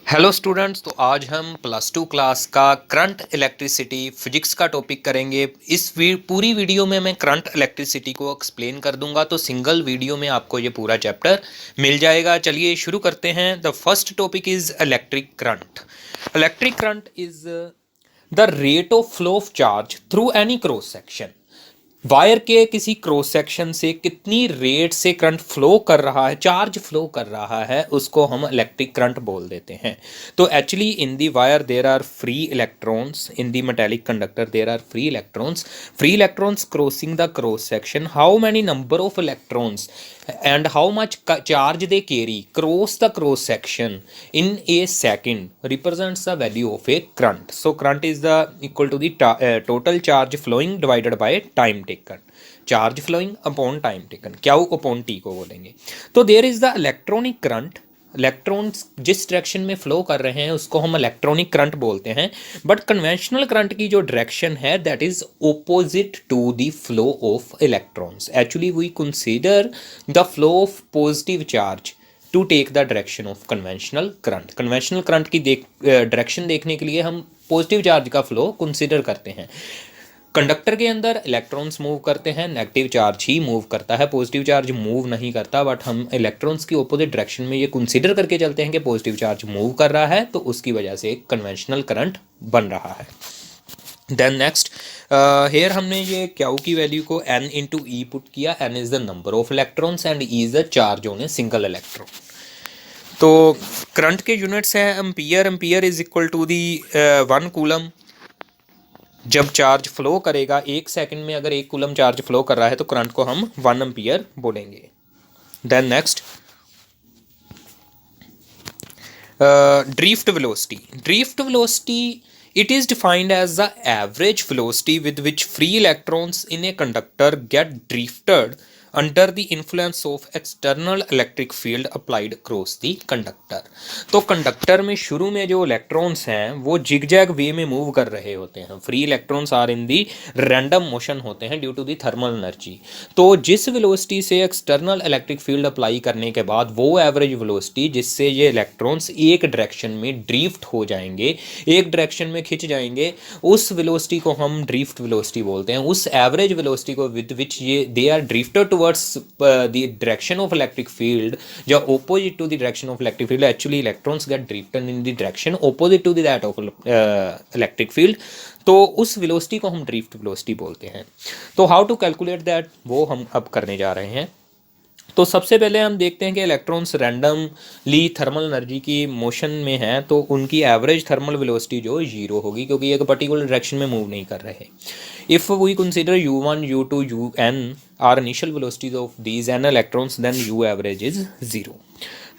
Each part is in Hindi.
हेलो स्टूडेंट्स, तो आज हम प्लस टू क्लास का करंट इलेक्ट्रिसिटी फिजिक्स का टॉपिक करेंगे। इस पूरी वीडियो में मैं करंट इलेक्ट्रिसिटी को एक्सप्लेन कर दूंगा, तो सिंगल वीडियो में आपको ये पूरा चैप्टर मिल जाएगा। चलिए शुरू करते हैं। The first topic is electric current. Electric current is the rate of flow of charge through any cross section. Wire के किसी क्रॉस सेक्शन से कितनी रेट से करंट फ्लो कर रहा है, चार्ज फ्लो कर रहा है, उसको हम इलेक्ट्रिक करंट बोल देते हैं। तो actually in the wire there are free electrons, in the metallic conductor there are free electrons crossing the cross section. How many number of electrons and how much charge they carry cross the cross section in a second represents the value of a current. So current is the equal to the total charge flowing divided by time taken. Charge flowing upon time taken, क्या upon t को बोलेंगे। तो there is the electronic current। Electrons जिस डायरेक्शन में फ्लो कर रहे हैं उसको हम इलेक्ट्रॉनिक करंट बोलते हैं। बट कन्वेंशनल करंट की जो डायरेक्शन है that is opposite to the flow of electrons. Actually we consider the flow of positive charge to take the direction of conventional current. Conventional current की डायरेक्शन देखने के लिए हम पॉजिटिव चार्ज का फ्लो कंसीडर करते हैं। कंडक्टर के अंदर इलेक्ट्रॉन्स मूव करते हैं, नेगेटिव चार्ज ही मूव करता है, पॉजिटिव चार्ज मूव नहीं करता। बट हम इलेक्ट्रॉन्स की ऑपोजिट डायरेक्शन में ये कंसीडर करके चलते हैं कि पॉजिटिव चार्ज मूव कर रहा है, तो उसकी वजह से एक कन्वेंशनल करंट बन रहा है। देन नेक्स्ट हेयर हमने ये क्यू की वैल्यू को n इंटू ई पुट किया। n is the number of electrons and E is the charge on a single electron. तो करंट के यूनिट्स हैं ampere. Ampere is equal to the 1 coulomb. जब चार्ज फ्लो करेगा एक सेकंड में, अगर 1 कूलम चार्ज फ्लो कर रहा है तो करंट को हम 1 एम्पियर बोलेंगे। Then next drift velocity. Drift velocity it is defined as the average velocity with which free electrons in a conductor get drifted under the influence of external electric field applied across the conductor। तो कंडक्टर में शुरू में जो इलेक्ट्रॉन्स हैं वो जिगजैग वे में मूव कर रहे होते हैं। Free electrons are in the random motion होते हैं due to the thermal energy. तो जिस वेलोसिटी से एक्सटर्नल इलेक्ट्रिक फील्ड अप्लाई करने के बाद वो एवरेज वेलोसिटी जिससे ये इलेक्ट्रॉन्स एक डायरेक्शन में ड्रिफ्ट हो जाएंगे, एक डायरेक्शन में खिंच जाएंगे, उस वेलोसिटी को हम ड्रिफ्ट वेलोसिटी बोलते हैं। उस एवरेज वेलोसिटी को विद विच ये they are drifted towards the direction of electric field, जो opposite to the direction of electric field, actually electrons get drifted in the direction opposite to the that of electric field। तो उस वेलोसिटी को हम ड्रिफ्ट वेलोसिटी बोलते हैं। तो हाउ टू कैलकुलेट दैट, वो हम अब करने जा रहे हैं। तो सबसे पहले हम देखते हैं कि इलेक्ट्रॉन्स रैंडमली थर्मल एनर्जी की मोशन में हैं, तो उनकी एवरेज थर्मल वेलोसिटी जो 0 होगी, क्योंकि एक पर्टिकुलर डायरेक्शन में मूव नहीं कर रहे। If we consider u1 u2 un are initial velocities of these n electrons, then u average is 0।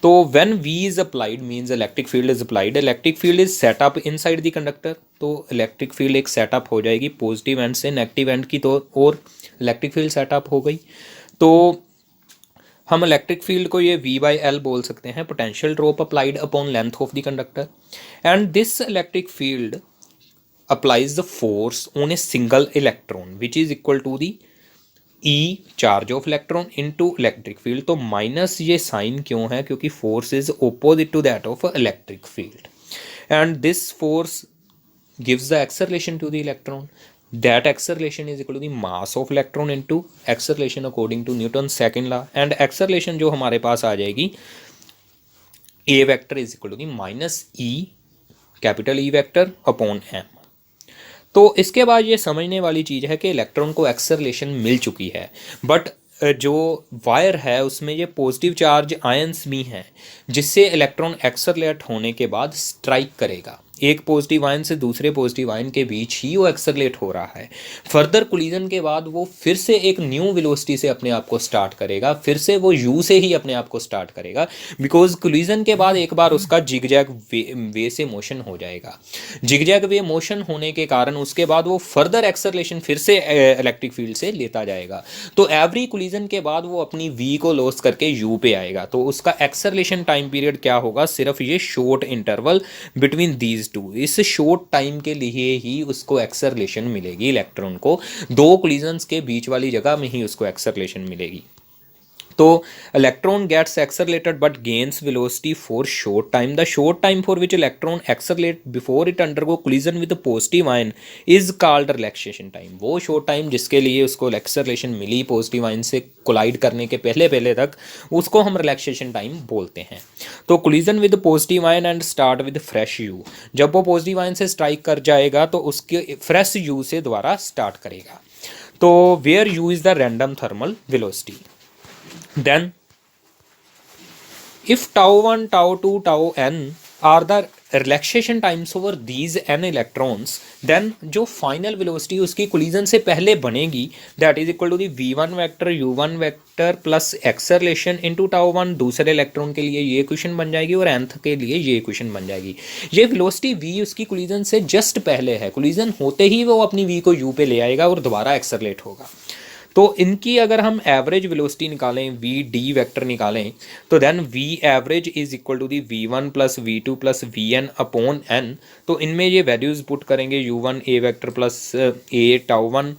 तो when v is applied means electric field is applied, electric field is set up inside the conductor. तो इलेक्ट्रिक फील्ड एक सेटअप हो जाएगी पॉजिटिव एंड से नेगेटिव एंड की, तो और इलेक्ट्रिक फील्ड सेटअप हो गई। तो हम इलेक्ट्रिक फील्ड को ये v/L बोल सकते हैं, potential drop applied upon length of the conductor. And this electric field applies the force on a single electron which is equal to the E charge of electron into electric field। तो माइनस ये साइन क्यों है, क्योंकि force is opposite to that of electric field and this force gives the acceleration to the electron। that acceleration is equal to the mass of electron into acceleration according to Newton's second law। and acceleration जो हमारे पास आ जाएगी A vector is equal to the minus E capital E vector upon m। तो इसके बाद ये समझने वाली चीज़ है कि इलेक्ट्रॉन को एक्सेलरेशन मिल चुकी है, बट जो वायर है उसमें ये पॉजिटिव चार्ज आयंस भी हैं, जिससे इलेक्ट्रॉन एक्सेलरेट होने के बाद स्ट्राइक करेगा। एक पॉजिटिव आयन से दूसरे पॉजिटिव आयन के बीच ही वो एक्सेलरेट हो रहा है। फर्दर कोलिजन के बाद वो फिर से एक न्यू वेलोसिटी से अपने आप को स्टार्ट करेगा, फिर से वो यू से ही अपने आप को स्टार्ट करेगा, बिकॉज कोलिजन के बाद एक बार उसका जिगजैग वे से मोशन हो जाएगा। जिगजैग वे मोशन होने के कारण उसके बाद वो फर्दर एक्सेलरेशन फिर से इलेक्ट्रिक फील्ड से लेता जाएगा। तो एवरी कोलिजन के बाद वो अपनी वी को लॉस करके यू पे आएगा। तो उसका एक्सेलरेशन टाइम पीरियड क्या होगा, सिर्फ ये short interval between these two, इस शॉर्ट टाइम के लिए ही उसको एक्सेलरेशन मिलेगी। इलेक्ट्रॉन को दो कोलिजन्स के बीच वाली जगह में ही उसको एक्सेलरेशन मिलेगी। तो electron gets accelerated but gains velocity for short time. The short time for which electron accelerate before it undergo collision with positive ion is called relaxation time. वो शॉर्ट टाइम जिसके लिए उसको एक्सेलरेशन मिली पॉजिटिव आयन से कोलाइड करने के पहले पहले तक, उसको हम रिलैक्सेशन टाइम बोलते हैं। तो collision with positive ion and start with fresh you, जब वो पॉजिटिव आयन से स्ट्राइक कर जाएगा तो उसके फ्रेश यू से दोबारा स्टार्ट करेगा। तो where u is the random thermal velocity. Then, if tau 1, tau 2, tau n are the relaxation times over these n electrons, then जो final velocity उसकी collision से पहले बनेगी that is equal to the v1 vector u1 vector plus acceleration into tau 1, दूसरे इलेक्ट्रॉन के लिए ये इक्वेशन बन जाएगी और nth के लिए ये इक्वेशन बन जाएगी। ये velocity v उसकी collision से जस्ट पहले है, collision होते ही वो अपनी v को u पे ले आएगा और दोबारा एक्सेलरेट होगा। तो इनकी अगर हम एवरेज वेलोसिटी निकालें, वी डी वेक्टर निकालें, तो then v average is equal to the v one plus v two plus v n upon n. तो इनमें ये वैल्यूज़ पुट करेंगे, u one A vector plus A tau one,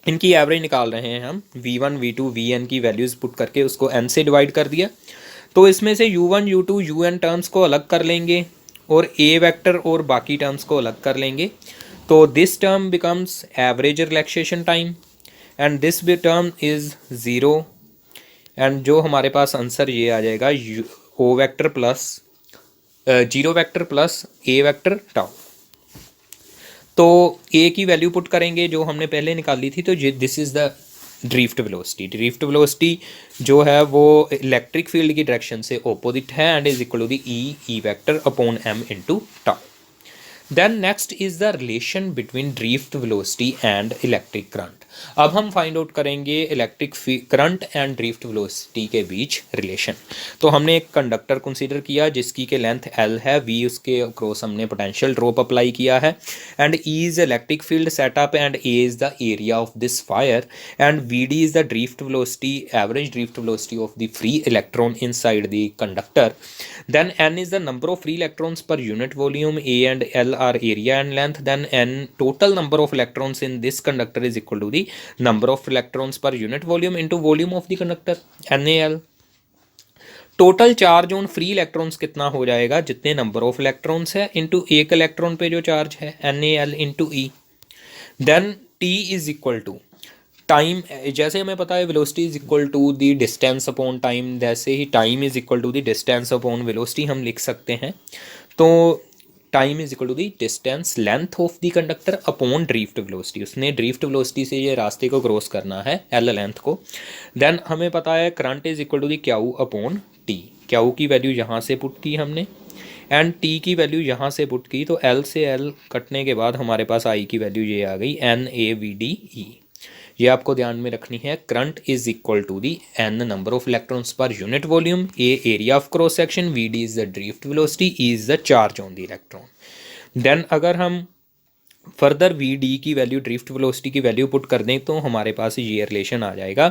इनकी एवरेज निकाल रहे हैं हम, v one v two v n की वैल्यूज़ पुट करके उसको एन से डिवाइड कर दिया। तो इसमें से u one u two u n terms को अलग कर लेंगे और ए वेक्टर और बाकी टर्म्स को अलग कर लेंगे। तो this term becomes average relaxation time and this भी टर्म इज़ ज़ीरो, एंड जो हमारे पास आंसर ये आ जाएगा o vector plus zero vector plus a vector tau. तो ए की वैल्यू पुट करेंगे जो हमने पहले निकाली थी, तो this is the drift velocity. Drift velocity जो है वो इलेक्ट्रिक फील्ड की डायरेक्शन से ऑपोजिट है and is equal to the E vector upon m into tau. Then next is the relation between drift velocity and electric current. अब हम फाइंड आउट करेंगे electric current and drift velocity के बीच रिलेशन। तो हमने एक कंडक्टर कंसीडर किया जिसकी के लेंथ एल है, वी उसके अक्रॉस हमने पोटेंशियल ड्रॉप अप्लाई किया है, and E is electric field set up and A is the area of this wire, and v d is the drift velocity, average drift velocity of the free electron inside the conductor. Then n is the number of free electrons per unit volume, A and L are area and length, then n total number of electrons in this conductor is equal to the number of electrons per unit volume into volume of the conductor, NaL। Total charge on free electrons कितना हो जाएगा, जितने नंबर ऑफ इलेक्ट्रॉन्स है इंटू एक इलेक्ट्रॉन पे जो चार्ज है, NaL into e. Then T is equal to time, जैसे हमें पता है velocity is equal to the distance upon time, जैसे ही time is equal to the distance upon velocity हम लिख सकते हैं। तो time is equal to the distance length of the conductor upon drift velocity, उसने ड्रिफ्ट वेलोसिटी से ये रास्ते को क्रॉस करना है एल लेंथ को। देन हमें पता है current is equal to the q upon t, q की वैल्यू यहाँ से पुट की हमने एंड टी की वैल्यू यहाँ से पुट की, तो एल से एल कटने के बाद हमारे पास आई की वैल्यू ये आ गई NaVdE। ये आपको ध्यान में रखनी है। Current is equal to the n number of electrons पर unit volume, A area of cross section, v d is the drift velocity, e is the charge on the electron. Then अगर हम फर्दर वी डी की वैल्यू, ड्रिफ्ट वेलोसिटी की वैल्यू पुट कर दें तो हमारे पास ये रिलेशन आ जाएगा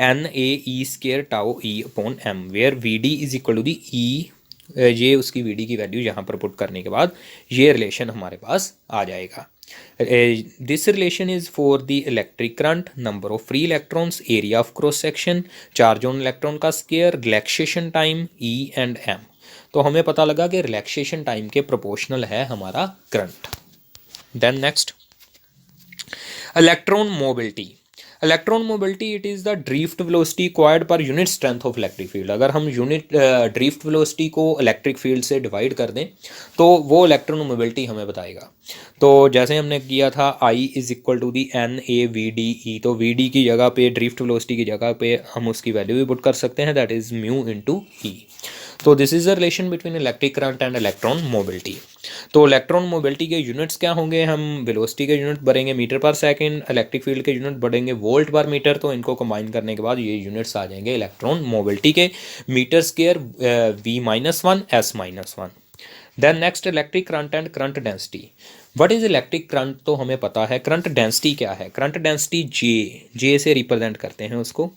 NaE² tau E upon m, where v d is equal to the e, ये उसकी वी डी की वैल्यू यहाँ पर पुट करने के बाद ये रिलेशन हमारे पास आ जाएगा। This relation is for the electric current, number of free electrons, area of cross section, charge on electron का square, relaxation time E and M। तो हमें पता लगा कि relaxation time के प्रोपोर्शनल है हमारा current. Then next, electron mobility। Electron mobility it is the drift velocity acquired per unit strength of electric field. अगर हम यूनिट ड्रिफ्ट वेलोसिटी को इलेक्ट्रिक फील्ड से डिवाइड कर दें तो वो इलेक्ट्रॉन मोबिलिटी हमें बताएगा। तो जैसे हमने किया था I is equal to the NaVdE, तो Vd की जगह पे, ड्रिफ्ट वेलोसिटी की जगह पे हम उसकी वैल्यू भी पुट कर सकते हैं, दैट इज़ म्यू इंटू ई। तो this is the relation between electric current and electron mobility. तो इलेक्ट्रॉन मोबिलिटी के यूनिट्स क्या होंगे, हम वेलोसिटी के यूनिट बढ़ेंगे मीटर पर सेकंड, इलेक्ट्रिक फील्ड के यूनिट बढ़ेंगे वोल्ट पर मीटर, तो इनको कंबाइन करने के बाद ये यूनिट्स आ जाएंगे इलेक्ट्रॉन मोबिलिटी के, metre square V-1 S-1। Then next electric current and current density. What is electric current तो हमें पता है, करंट डेंसिटी क्या है, करंट डेंसिटी जे से रिप्रेजेंट करते हैं उसको।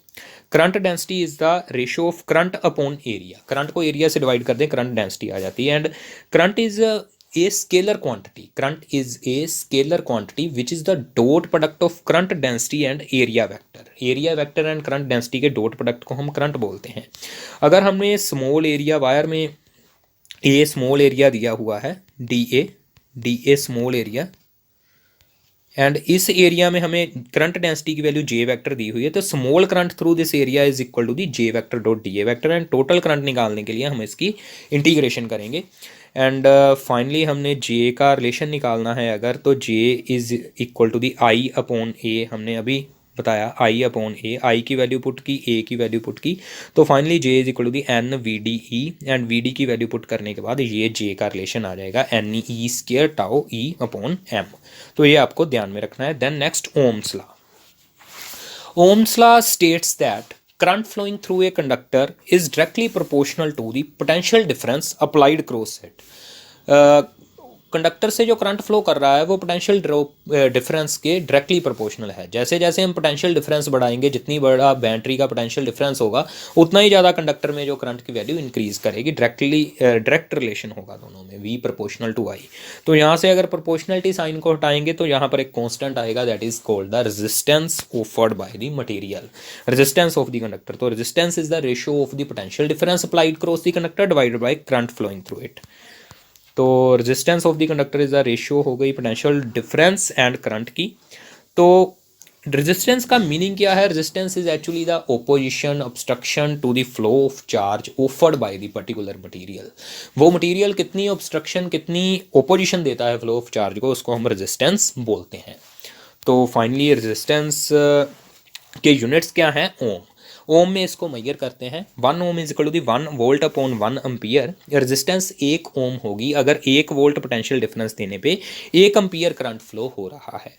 Current density is the ratio of current upon area, current को एरिया से डिवाइड कर दें करंट डेंसिटी आ जाती है, and current is a scalar quantity. Current is a scalar quantity which is the dot product of current density and area vector. Area vector and current density के dot product को हम current बोलते हैं. अगर हमने small area वायर में a small area दिया हुआ है da small area एंड इस एरिया में हमें करंट डेंसिटी की वैल्यू जे वेक्टर दी हुई है, तो small current through this area is equal to the J vector dot d A vector. And total current निकालने के लिए हम इसकी इंटीग्रेशन करेंगे. एंड फाइनली हमने जे का रिलेशन निकालना है अगर, तो j is equal to the I upon a. हमने अभी बताया आई अपॉन ए, आई की वैल्यू पुट की, ए की वैल्यू पुट की, तो finally J is equal to the n v d e. And v d की वैल्यू पुट करने के बाद ये जे का रिलेशन आ जाएगा एन ई स्क्वायर टाउ ई अपॉन एम. तो ये आपको ध्यान में रखना है. Then next Ohm's law. Ohm's law states that current flowing through a conductor is directly proportional to the potential difference applied across it. Conductor से जो करंट फ्लो कर रहा है वो पोटेंशियल डिफरेंस के डायरेक्टली प्रोपोर्शनल है. जैसे जैसे हम पोटेंशियल डिफरेंस बढ़ाएंगे, जितनी बड़ा बैटरी का पोटेंशियल डिफरेंस होगा उतना ही ज़्यादा कंडक्टर में जो करंट की वैल्यू इंक्रीज करेगी. डायरेक्ट रिलेशन होगा दोनों में, V प्रोपोर्शनल टू I. तो यहाँ से अगर प्रोपोर्शनलिटी साइन को हटाएंगे तो यहाँ पर एक कॉन्स्टेंट आएगा, that is called the resistance offered by the material, resistance of the conductor. तो resistance is the ratio of the potential difference applied cross the conductor divided by current flowing through it. तो resistance of the conductor is the ratio हो गई पोटेंशियल डिफरेंस एंड करंट की. तो रेजिस्टेंस का मीनिंग क्या है? Resistance is actually the opposition obstruction to the flow of charge offered by the particular material. वो मटेरियल कितनी ऑब्स्ट्रक्शन, कितनी ओपोजिशन देता है फ्लो ऑफ चार्ज को, उसको हम रेजिस्टेंस बोलते हैं. तो फाइनली रेजिस्टेंस के यूनिट्स क्या हैं? ओम. ओम में इसको मेजर करते हैं. 1 ohm is equal to the 1 volt upon 1 ampere. Resistance 1 ohm होगी अगर 1 वोल्ट पोटेंशियल डिफरेंस देने पे 1 एम्पियर करंट फ्लो हो रहा है.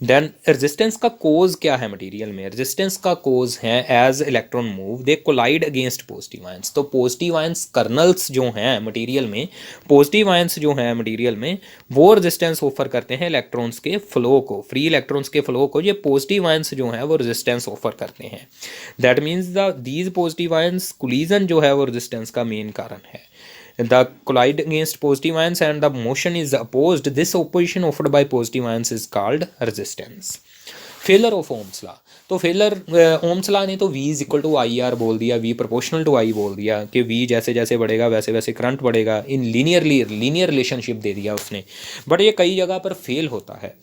देन रेजिस्टेंस का कोज क्या है मटेरियल में? रेजिस्टेंस का कोज है एज इलेक्ट्रॉन मूव दे कोलाइड अगेंस्ट पॉजिटिव आयंस. तो पॉजिटिव आयंस कर्नल्स जो हैं मटेरियल में, पॉजिटिव आयंस जो हैं मटेरियल में, वो रेजिस्टेंस ऑफर करते हैं इलेक्ट्रॉन्स के फ्लो को, फ्री इलेक्ट्रॉन्स के फ्लो को. ये पॉजिटिव आयंस जो हैं वो रेजिस्टेंस ऑफर करते हैं. That means these positive ions collision जो है वो रेजिस्टेंस का मेन कारण है. The collide against positive ions and the motion is opposed. This opposition offered by positive ions is called resistance. Failure of Ohm's law. तो फेलर ओम्स लॉ ने तो V is equal to I R बोल दिया, V प्रोपोर्शनल टू I बोल दिया कि V जैसे जैसे बढ़ेगा वैसे वैसे करंट बढ़ेगा. इन लीनियर रिलेशनशिप दे दिया उसने. बट ये कई जगह पर फेल होता है.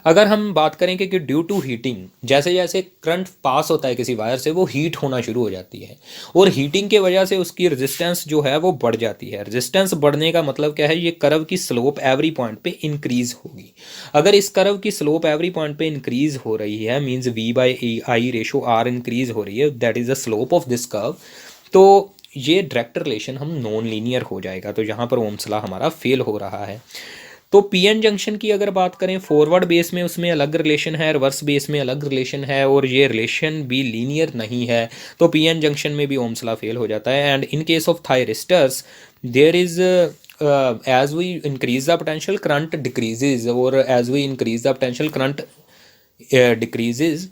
अगर हम बात करें कि ड्यू टू हीटिंग, जैसे जैसे करंट पास होता है किसी वायर से वो हीट होना शुरू हो जाती है और हीटिंग के वजह से उसकी रेजिस्टेंस जो है वो बढ़ जाती है. रेजिस्टेंस बढ़ने का मतलब क्या है? ये कर्व की स्लोप एवरी पॉइंट पे इंक्रीज होगी. अगर इस कर्व की स्लोप एवरी पॉइंट पे इंक्रीज हो रही है, means V by I ratio R increase हो रही है, that is the slope of this curve, तो ये डायरेक्ट रिलेशन हम नॉन लीनियर हो जाएगा. तो यहाँ पर ओम्स लॉ हमारा फेल हो रहा है. तो पीएन जंक्शन की अगर बात करें, फॉरवर्ड बेस में उसमें अलग रिलेशन है, रिवर्स बेस में अलग रिलेशन है, और ये रिलेशन भी लीनियर नहीं है, तो पीएन जंक्शन में भी ओम्स लॉ फेल हो जाता है. And in case of thyristors there is as we increase the potential current decreases, or as we increase the potential current decreases,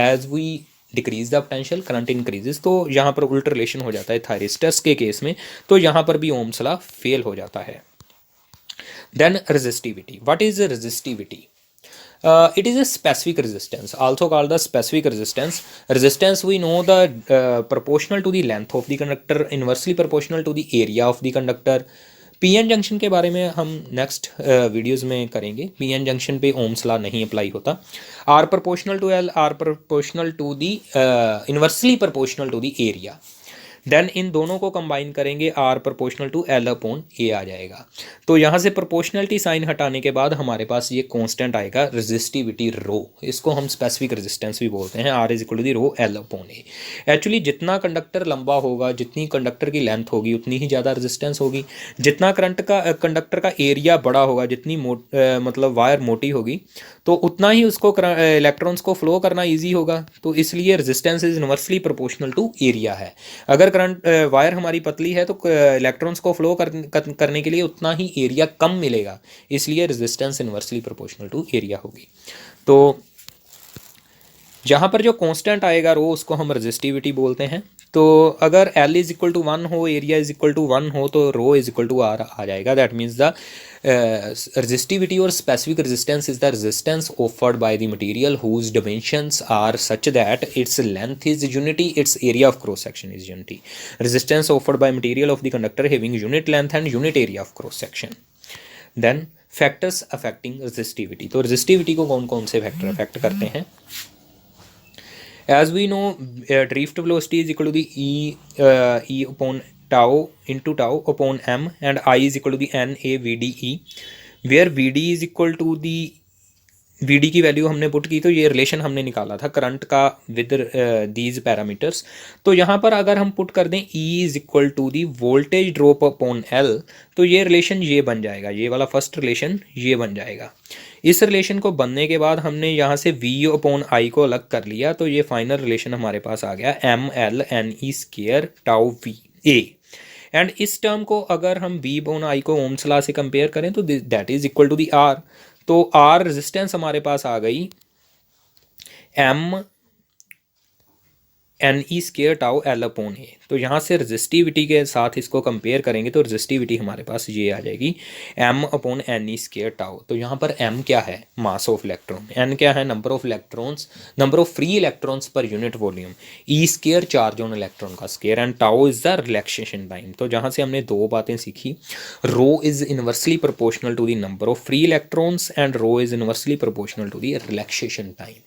as we decrease the potential current increases. तो यहाँ पर उल्टा रिलेशन हो जाता है थायरिस्टर्स के केस में. तो यहाँ पर भी ओम्स लॉ फेल हो जाता है. Then resistivity. What is resistivity? It is a specific resistance, also called the specific resistance. Resistance we know the proportional to the length of the conductor, inversely proportional to the area of the conductor. PN junction के बारे में हम नेक्स्ट वीडियोस में करेंगे. पीएन जंक्शन पे ओम्स लॉ नहीं अप्लाई होता. R proportional to L, R proportional to the inversely proportional to the area. Then इन दोनों को कंबाइन करेंगे, R proportional to L upon A आ जाएगा. तो यहाँ से प्रोपोर्शनलिटी साइन हटाने के बाद हमारे पास ये कांस्टेंट आएगा रेजिस्टिविटी रो. इसको हम स्पेसिफिक रेजिस्टेंस भी बोलते हैं. R is equal to the rho L upon A. Actually जितना कंडक्टर लंबा होगा, जितनी कंडक्टर की लेंथ होगी, उतनी ही ज़्यादा रेजिस्टेंस होगी. जितना कंडक्टर का एरिया बड़ा होगा, जितनी मतलब वायर मोटी होगी, तो उतना ही उसको इलेक्ट्रॉन्स को फ्लो करना ईजी होगा. तो इसलिए resistance is inversely proportional to area है. अगर करंट वायर हमारी पतली है तो इलेक्ट्रॉन्स को फ्लो करने के लिए उतना ही एरिया कम मिलेगा, इसलिए resistance inversely proportional to area होगी. तो जहाँ पर जो कांस्टेंट आएगा रो, उसको हम रेजिस्टिविटी बोलते हैं. तो अगर L इज इक्वल टू 1 हो, एरिया इज इक्वल टू 1 हो, तो rho is equal to are आ जाएगा. That means the resistivity or specific resistance is the resistance offered by the material whose dimensions are such that its length is unity, its area of cross section is unity. Resistance offered by material of the conductor having unit length and unit area of cross section. Then factors affecting resistivity. तो resistivity को कौन कौन से factor affect करते हैं? As we know, drift velocity is equal to the e upon tau into tau upon m, and I is equal to the n a v d e, where v d is equal to the v d की वैल्यू हमने पुट की, तो ये रिलेशन हमने निकाला था करंट का विद दीज पैरामीटर्स. तो यहाँ पर अगर हम पुट कर दें E is equal to the voltage drop upon L, तो ये रिलेशन ये बन जाएगा, ये वाला फर्स्ट रिलेशन ये बन जाएगा. इस रिलेशन को बनने के बाद हमने यहाँ से V अपॉन I को अलग कर लिया, तो ये फाइनल रिलेशन हमारे पास आ गया ML NE² tau V A. And इस टर्म को अगर हम V अपॉन I को ओम्स लॉ से कंपेयर करें तो that is equal to the R. तो R रेजिस्टेंस हमारे पास आ गई M NE² tau L upon A. तो यहाँ से रेजिस्टिविटी के साथ इसको कंपेयर करेंगे तो रेजिस्टिविटी हमारे पास ये आ जाएगी M अपॉन NE² टाउ. तो यहाँ पर M क्या है? Mass of electron. N क्या है? Number of electrons, number of free electrons पर unit volume. E² charge on electron का square, and tau is the relaxation time. तो जहाँ से हमने दो बातें सीखी, rho is inversely proportional to the number of free electrons and rho is inversely proportional to the relaxation time.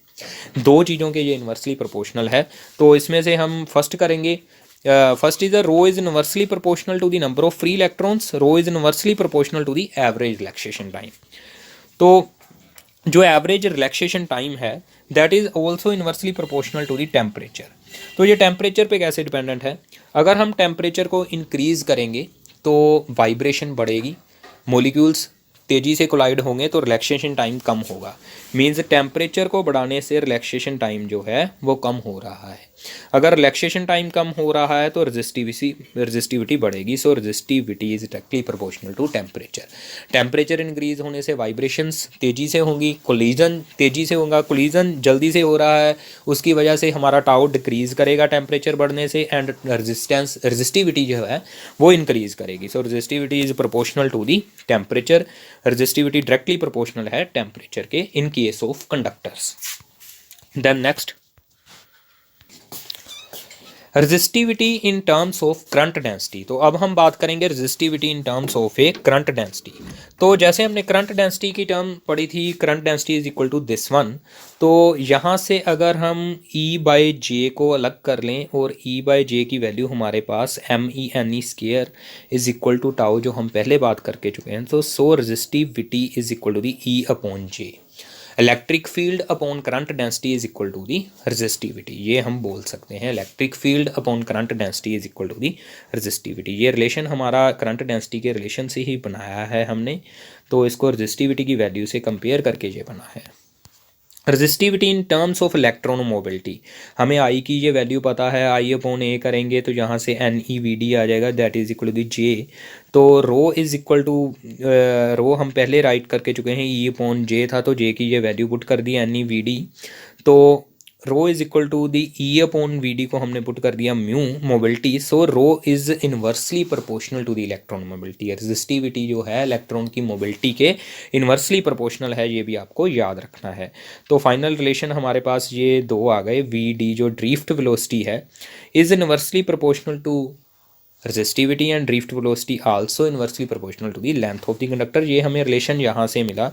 दो चीज़ों के ये इन्वर्सली प्रोपोर्शनल है. तो इसमें से हम फर्स्ट करेंगे. First is the rho is inversely proportional to the number of free electrons, rho is inversely proportional to the average relaxation time. तो जो एवरेज रिलैक्सेशन टाइम है that is also inversely proportional to the temperature. तो ये टेम्परेचर पे कैसे डिपेंडेंट है? अगर हम टेम्परेचर को इंक्रीज़ करेंगे तो वाइब्रेशन बढ़ेगी, मोलिक्यूल्स तेज़ी से कोलाइड होंगे तो रिलैक्सेशन टाइम कम होगा. मीन्स टेम्परेचर को बढ़ाने से रिलैक्सेशन टाइम जो है वो कम हो रहा है. अगर रिलैक्सेशन टाइम कम हो रहा है तो रेजिस्टिविटी बढ़ेगी. So resistivity is directly proportional to temperature. Temperature increase होने से वाइब्रेशंस तेज़ी से होंगी, कोलिजन तेज़ी से होगा, कोलिजन जल्दी से हो रहा है, उसकी वजह से हमारा टाउ डिक्रीज़ करेगा टेम्परेचर बढ़ने से, एंड रेजिस्टिविटी जो है वो इंक्रीज़ करेगी. So resistivity is proportional to the temperature. Resistivity directly proportional है टेम्परेचर के in case of conductors. Then next, resistivity in terms of current density. तो अब हम बात करेंगे resistivity in terms of a current density. तो जैसे हमने करंट डेंसिटी की टर्म पढ़ी थी, current density is equal to this one. तो यहाँ से अगर हम E/J को अलग कर लें और E/J की वैल्यू हमारे पास MENE² is equal to tau, जो हम पहले बात करके चुके हैं. तो so resistivity is equal to the E upon J. Electric field upon current density is equal to the resistivity. ये हम बोल सकते हैं electric field upon current density is equal to the resistivity. ये रिलेशन हमारा करंट डेंसिटी के रिलेशन से ही बनाया है हमने, तो इसको रेजिस्टिविटी की वैल्यू से कंपेयर करके ये बना है. Resistivity in terms of electron mobility. हमें आई की ये वैल्यू पता है, आई अपॉन ए करेंगे तो यहाँ से NeVd आ जाएगा, that is equal to J. तो rho is equal to, rho हम पहले राइट करके चुके हैं, E अपॉन J था तो J की ये वैल्यू पुट कर दी NeVd. तो rho is equal to the E upon Vd को हमने पुट कर दिया mu mobility. So rho is inversely proportional to the electron mobility. Resistivity जो है इलेक्ट्रॉन की मोबिलिटी के इनवर्सली प्रोपोर्शनल है, ये भी आपको याद रखना है. तो फाइनल रिलेशन हमारे पास ये दो आ गए. Vd जो ड्रिफ्ट वेलोसिटी है is inversely proportional to resistivity, and drift velocity also inversely proportional to the length of the conductor. ये हमें रिलेशन यहाँ से मिला.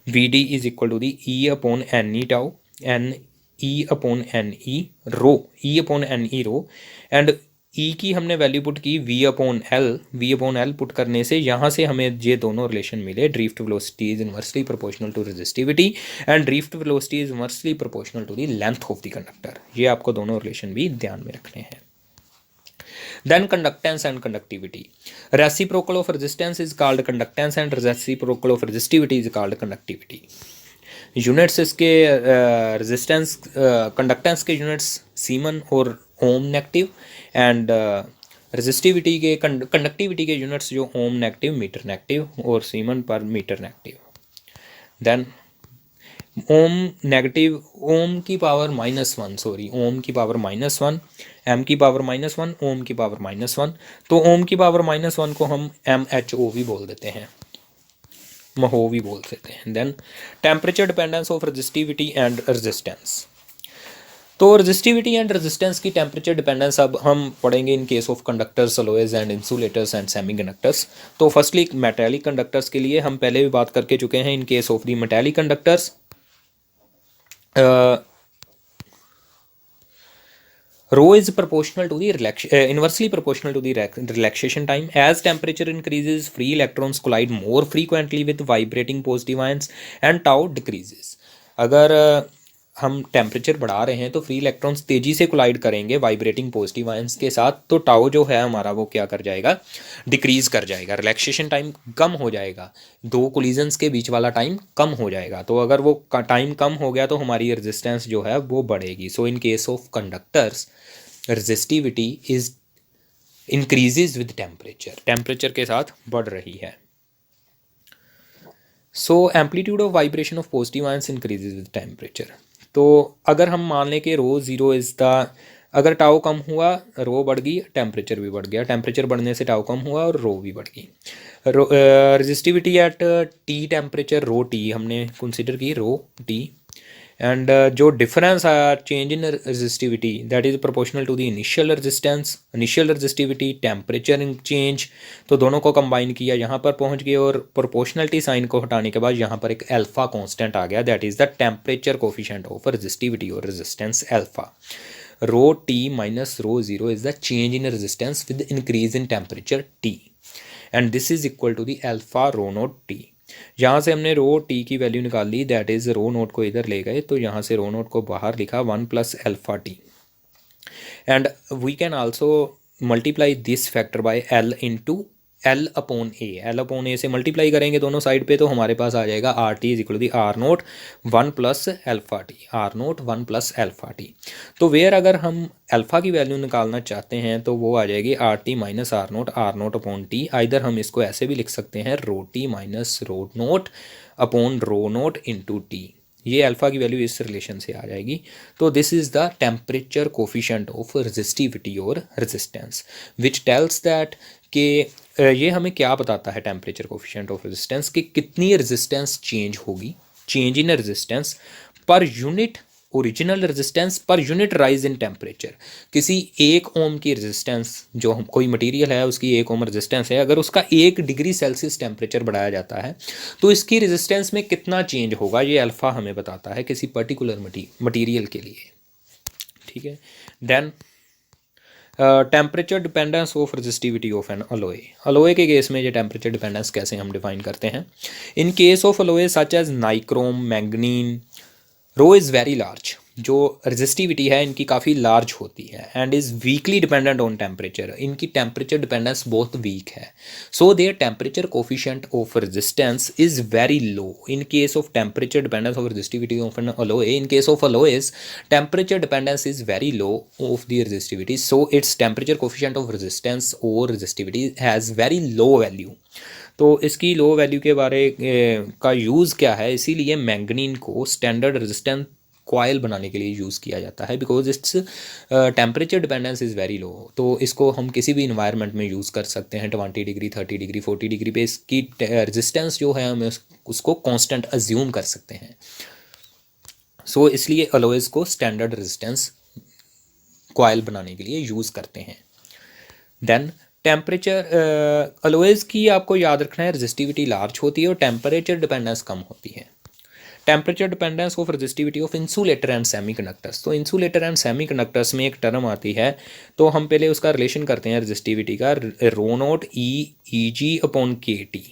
Vd is equal to the E upon NE tau, E upon NE rho, E upon NE rho, and E की हमने वैल्यू पुट की V अपॉन L पुट करने से यहाँ से हमें ये दोनों रिलेशन मिले. Drift velocity is inversely proportional to resistivity and drift velocity is inversely proportional to the length of the conductor. ये आपको दोनों रिलेशन भी ध्यान में रखने हैं. Then conductance and conductivity. Reciprocal of resistance is called conductance and reciprocal of resistivity is called conductivity. Units इसके रेजिस्टेंस कंडक्टेंस के यूनिट्स सीमन और ओम नेगेटिव, एंड रेजिस्टिविटी के कंडक्टिविटी के यूनिट्स जो ओम नेगेटिव, मीटर नेगेटिव और सीमन पर मीटर नेगेटिव. देन ओम नेगेटिव ओम की पावर -1, सॉरी ओम की पावर -1, एम की पावर -1, ओम की पावर -1। तो ओम की पावर -1 को हम MHO भी बोल देते हैं, महो भी बोल देते हैं। Then temperature dependence of resistivity and resistance. तो रजिस्टिविटी एंड रेजिस्टेंस की टेम्परेचर डिपेंडेंस अब हम पढ़ेंगे in case of conductors, alloys and insulators and semiconductors. तो फर्स्टली मेटालिक कंडक्टर्स के लिए हम पहले भी बात करके चुके हैं। In case of the metallic conductors, rho is proportional to the inversely proportional to the relaxation time. As temperature increases, free electrons collide more frequently with vibrating positive ions and tau decreases. अगर हम टेम्परेचर बढ़ा रहे हैं तो फ्री इलेक्ट्रॉन्स तेजी से कोलाइड करेंगे वाइब्रेटिंग पॉजिटिव आयंस के साथ, तो टाउ जो है हमारा वो क्या कर जाएगा, डिक्रीज कर जाएगा, रिलैक्सेशन टाइम कम हो जाएगा, दो कोलिजन्स के बीच वाला टाइम कम हो जाएगा। तो अगर वो टाइम कम हो गया तो हमारी रेजिस्टेंस जो है वो बढ़ेगी। So in case of conductors resistivity is increases with temperature, temperature के साथ बढ़ रही है। So amplitude of vibration of positive ions increases with temperature. तो अगर हम मान लें कि रो ज़ीरो इज़ द, अगर टाउ कम हुआ रो बढ़ गई, टेम्परेचर भी बढ़ गया, टेम्परेचर बढ़ने से टाउ कम हुआ और रो भी बढ़ गई। Resistivity at T temperature rho T हमने कंसिडर की, रो टी, एंड जो डिफरेंस आया change in resistivity that is proportional to the initial resistance, initial resistivity, temperature change, तो दोनों को कंबाइन किया, यहाँ पर पहुँच गए और प्रोपोर्शनलिटी साइन को हटाने के बाद यहाँ पर एक अल्फा कांस्टेंट आ गया, that is the temperature coefficient of resistivity और resistance alpha. Rho T minus rho zero is the change in resistance with increase in temperature T, and this is equal to the alpha rho naught T. यहाँ से हमने रो टी की वैल्यू निकाल ली, दैट इज़ रो नोट को इधर ले गए तो यहाँ से रो नोट को बाहर लिखा 1 + alpha T, and we can also multiply this factor by L into L upon a, L upon a से मल्टीप्लाई करेंगे दोनों साइड पे तो हमारे पास आ जाएगा R T is equal to R naught 1 + alpha T, R naught 1 + alpha T. तो वेयर अगर हम अल्फा की वैल्यू निकालना चाहते हैं तो वो आ जाएगी R T minus R naught upon T. Either हम इसको ऐसे भी लिख सकते हैं rho T minus rho naught upon rho naught into T, ये अल्फ़ा की वैल्यू इस रिलेशन से आ जाएगी। तो this is the temperature coefficient of resistivity और रेजिस्टेंस विच टेल्स दैट कि ये हमें क्या बताता है, टेम्परेचर कोफिशिएंट ऑफ रेजिस्टेंस, कि कितनी रेजिस्टेंस चेंज होगी, change in resistance per unit original resistance per unit rise in temperature. किसी 1 ओम की रेजिस्टेंस, जो हम कोई मटेरियल है उसकी 1 ओम रेजिस्टेंस है, अगर उसका 1 डिग्री सेल्सियस टेम्परेचर बढ़ाया जाता है तो इसकी रेजिस्टेंस में कितना चेंज होगा, ये अल्फ़ा हमें बताता है किसी पर्टिकुलर मटेरियल के लिए। ठीक है, then temperature dependence of resistivity of an alloy. Alloy के केस में ये टेम्परेचर डिपेंडेंस कैसे हम डिफाइन करते हैं। In case of alloy such as nichrome, manganin, rho is very large, जो रेजिस्टिविटी है इनकी काफ़ी लार्ज होती है, and is weakly dependent on temperature, इनकी टेम्परेचर डिपेंडेंस बहुत वीक है। So their temperature coefficient of resistance is very low in case of temperature dependence of resistivity of an alloy. In case of alloys temperature dependence is very low of the resistivity, so its temperature coefficient of resistance और resistivity has very low value. तो इसकी लो वैल्यू के बारे का यूज़ क्या है, इसीलिए मैंगनीन को स्टैंडर्ड रेजिस्टेंस कॉयल बनाने के लिए यूज़ किया जाता है, because its temperature dependence is very लो। तो इसको हम किसी भी इन्वायरमेंट में यूज़ कर सकते हैं, 20 डिग्री, 30 डिग्री, 40 डिग्री पे इसकी रेजिस्टेंस जो है हमें उसको कांस्टेंट अज्यूम कर सकते हैं। सो इसलिए अलॉयज को स्टैंडर्ड रेजिस्टेंस कॉयल बनाने के लिए यूज़ करते हैं। देन टेम्परेचर अलॉयज की आपको याद रखना है, रेजिस्टिविटी लार्ज होती है और टेम्परेचर डिपेंडेंस कम होती है। Temperature dependence of resistivity of insulator and semiconductors. तो इंसुलेटर एंड सेमीकंडक्टर्स में एक टर्म आती है, तो हम पहले उसका रिलेशन करते हैं रेजिस्टिविटी का, rho naught E G upon K T,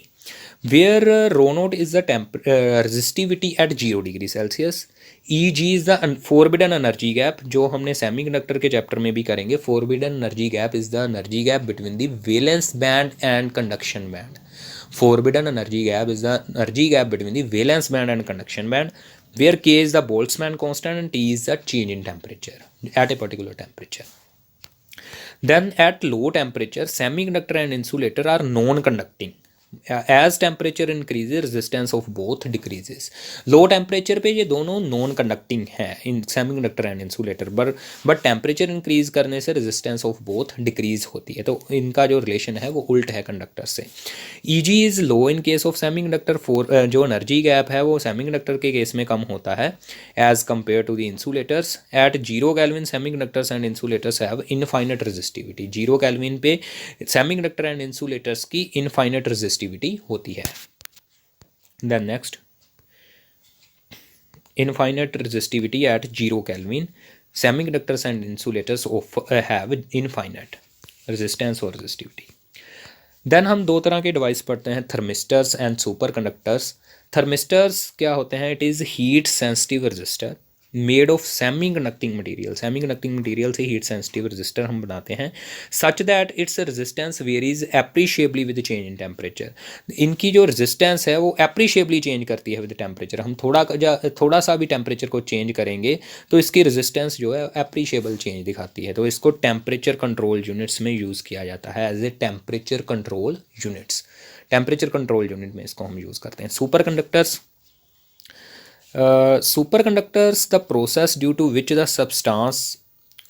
where rho naught is the resistivity at 0 degree Celsius, E G is the forbidden energy gap, जो हमने सेमीकंडक्टर के चैप्टर में भी करेंगे। Forbidden energy gap is the energy gap between the valence band and conduction band. Forbidden energy gap is the energy gap between the valence band and conduction band, where K is the Boltzmann constant and T is the change in temperature at a particular temperature. Then at low temperature, semiconductor and insulator are non-conducting. As temperature increase resistance of both decreases. Low temperature पे ये दोनों नॉन कंडक्टिंग है in semiconductor and insulator, but temperature increase करने से रेजिस्टेंस ऑफ बोथ डिक्रीज होती है। तो इनका जो रिलेशन है वो उल्ट है कंडक्टर से। E G is low in case of semiconductor, जो एनर्जी गैप है वो सेमीकंडक्टर के केस में कम होता है as compare to the insulators. At 0 kelvin semiconductors and insulators have infinite resistivity. 0 kelvin पे सेमीकंडक्टर एंड इंसुलेटर्स की इनफाइनाइट रेजिस्टिविटी होती है। Then next, infinite resistivity at 0 kelvin semiconductors and insulators have infinite resistance और रेजिस्टिविटी। देन हम दो तरह के डिवाइस पढ़ते हैं, thermistors and super conductors. Thermistors क्या होते हैं? It is heat sensitive resistor made of semi conducting material. Semi conducting material से हीट सेंसिटिव रजिस्टर हम बनाते हैं, such that its resistance varies appreciably with change in temperature. इनकी जो रेजिस्टेंस है वो एप्रिशिएबली चेंज करती है विद टेम्परेचर। हम थोड़ा सा भी टेम्परेचर को चेंज करेंगे तो इसकी रेजिस्टेंस जो है एप्रिशिएबल चेंज दिखाती है। तो इसको टेम्परेचर कंट्रोल यूनिट्स में यूज़ किया जाता है as a temperature control units. Temperature control unit में इसको हम यूज़ करते हैं। Superconductors, superconductors the process due to which the substance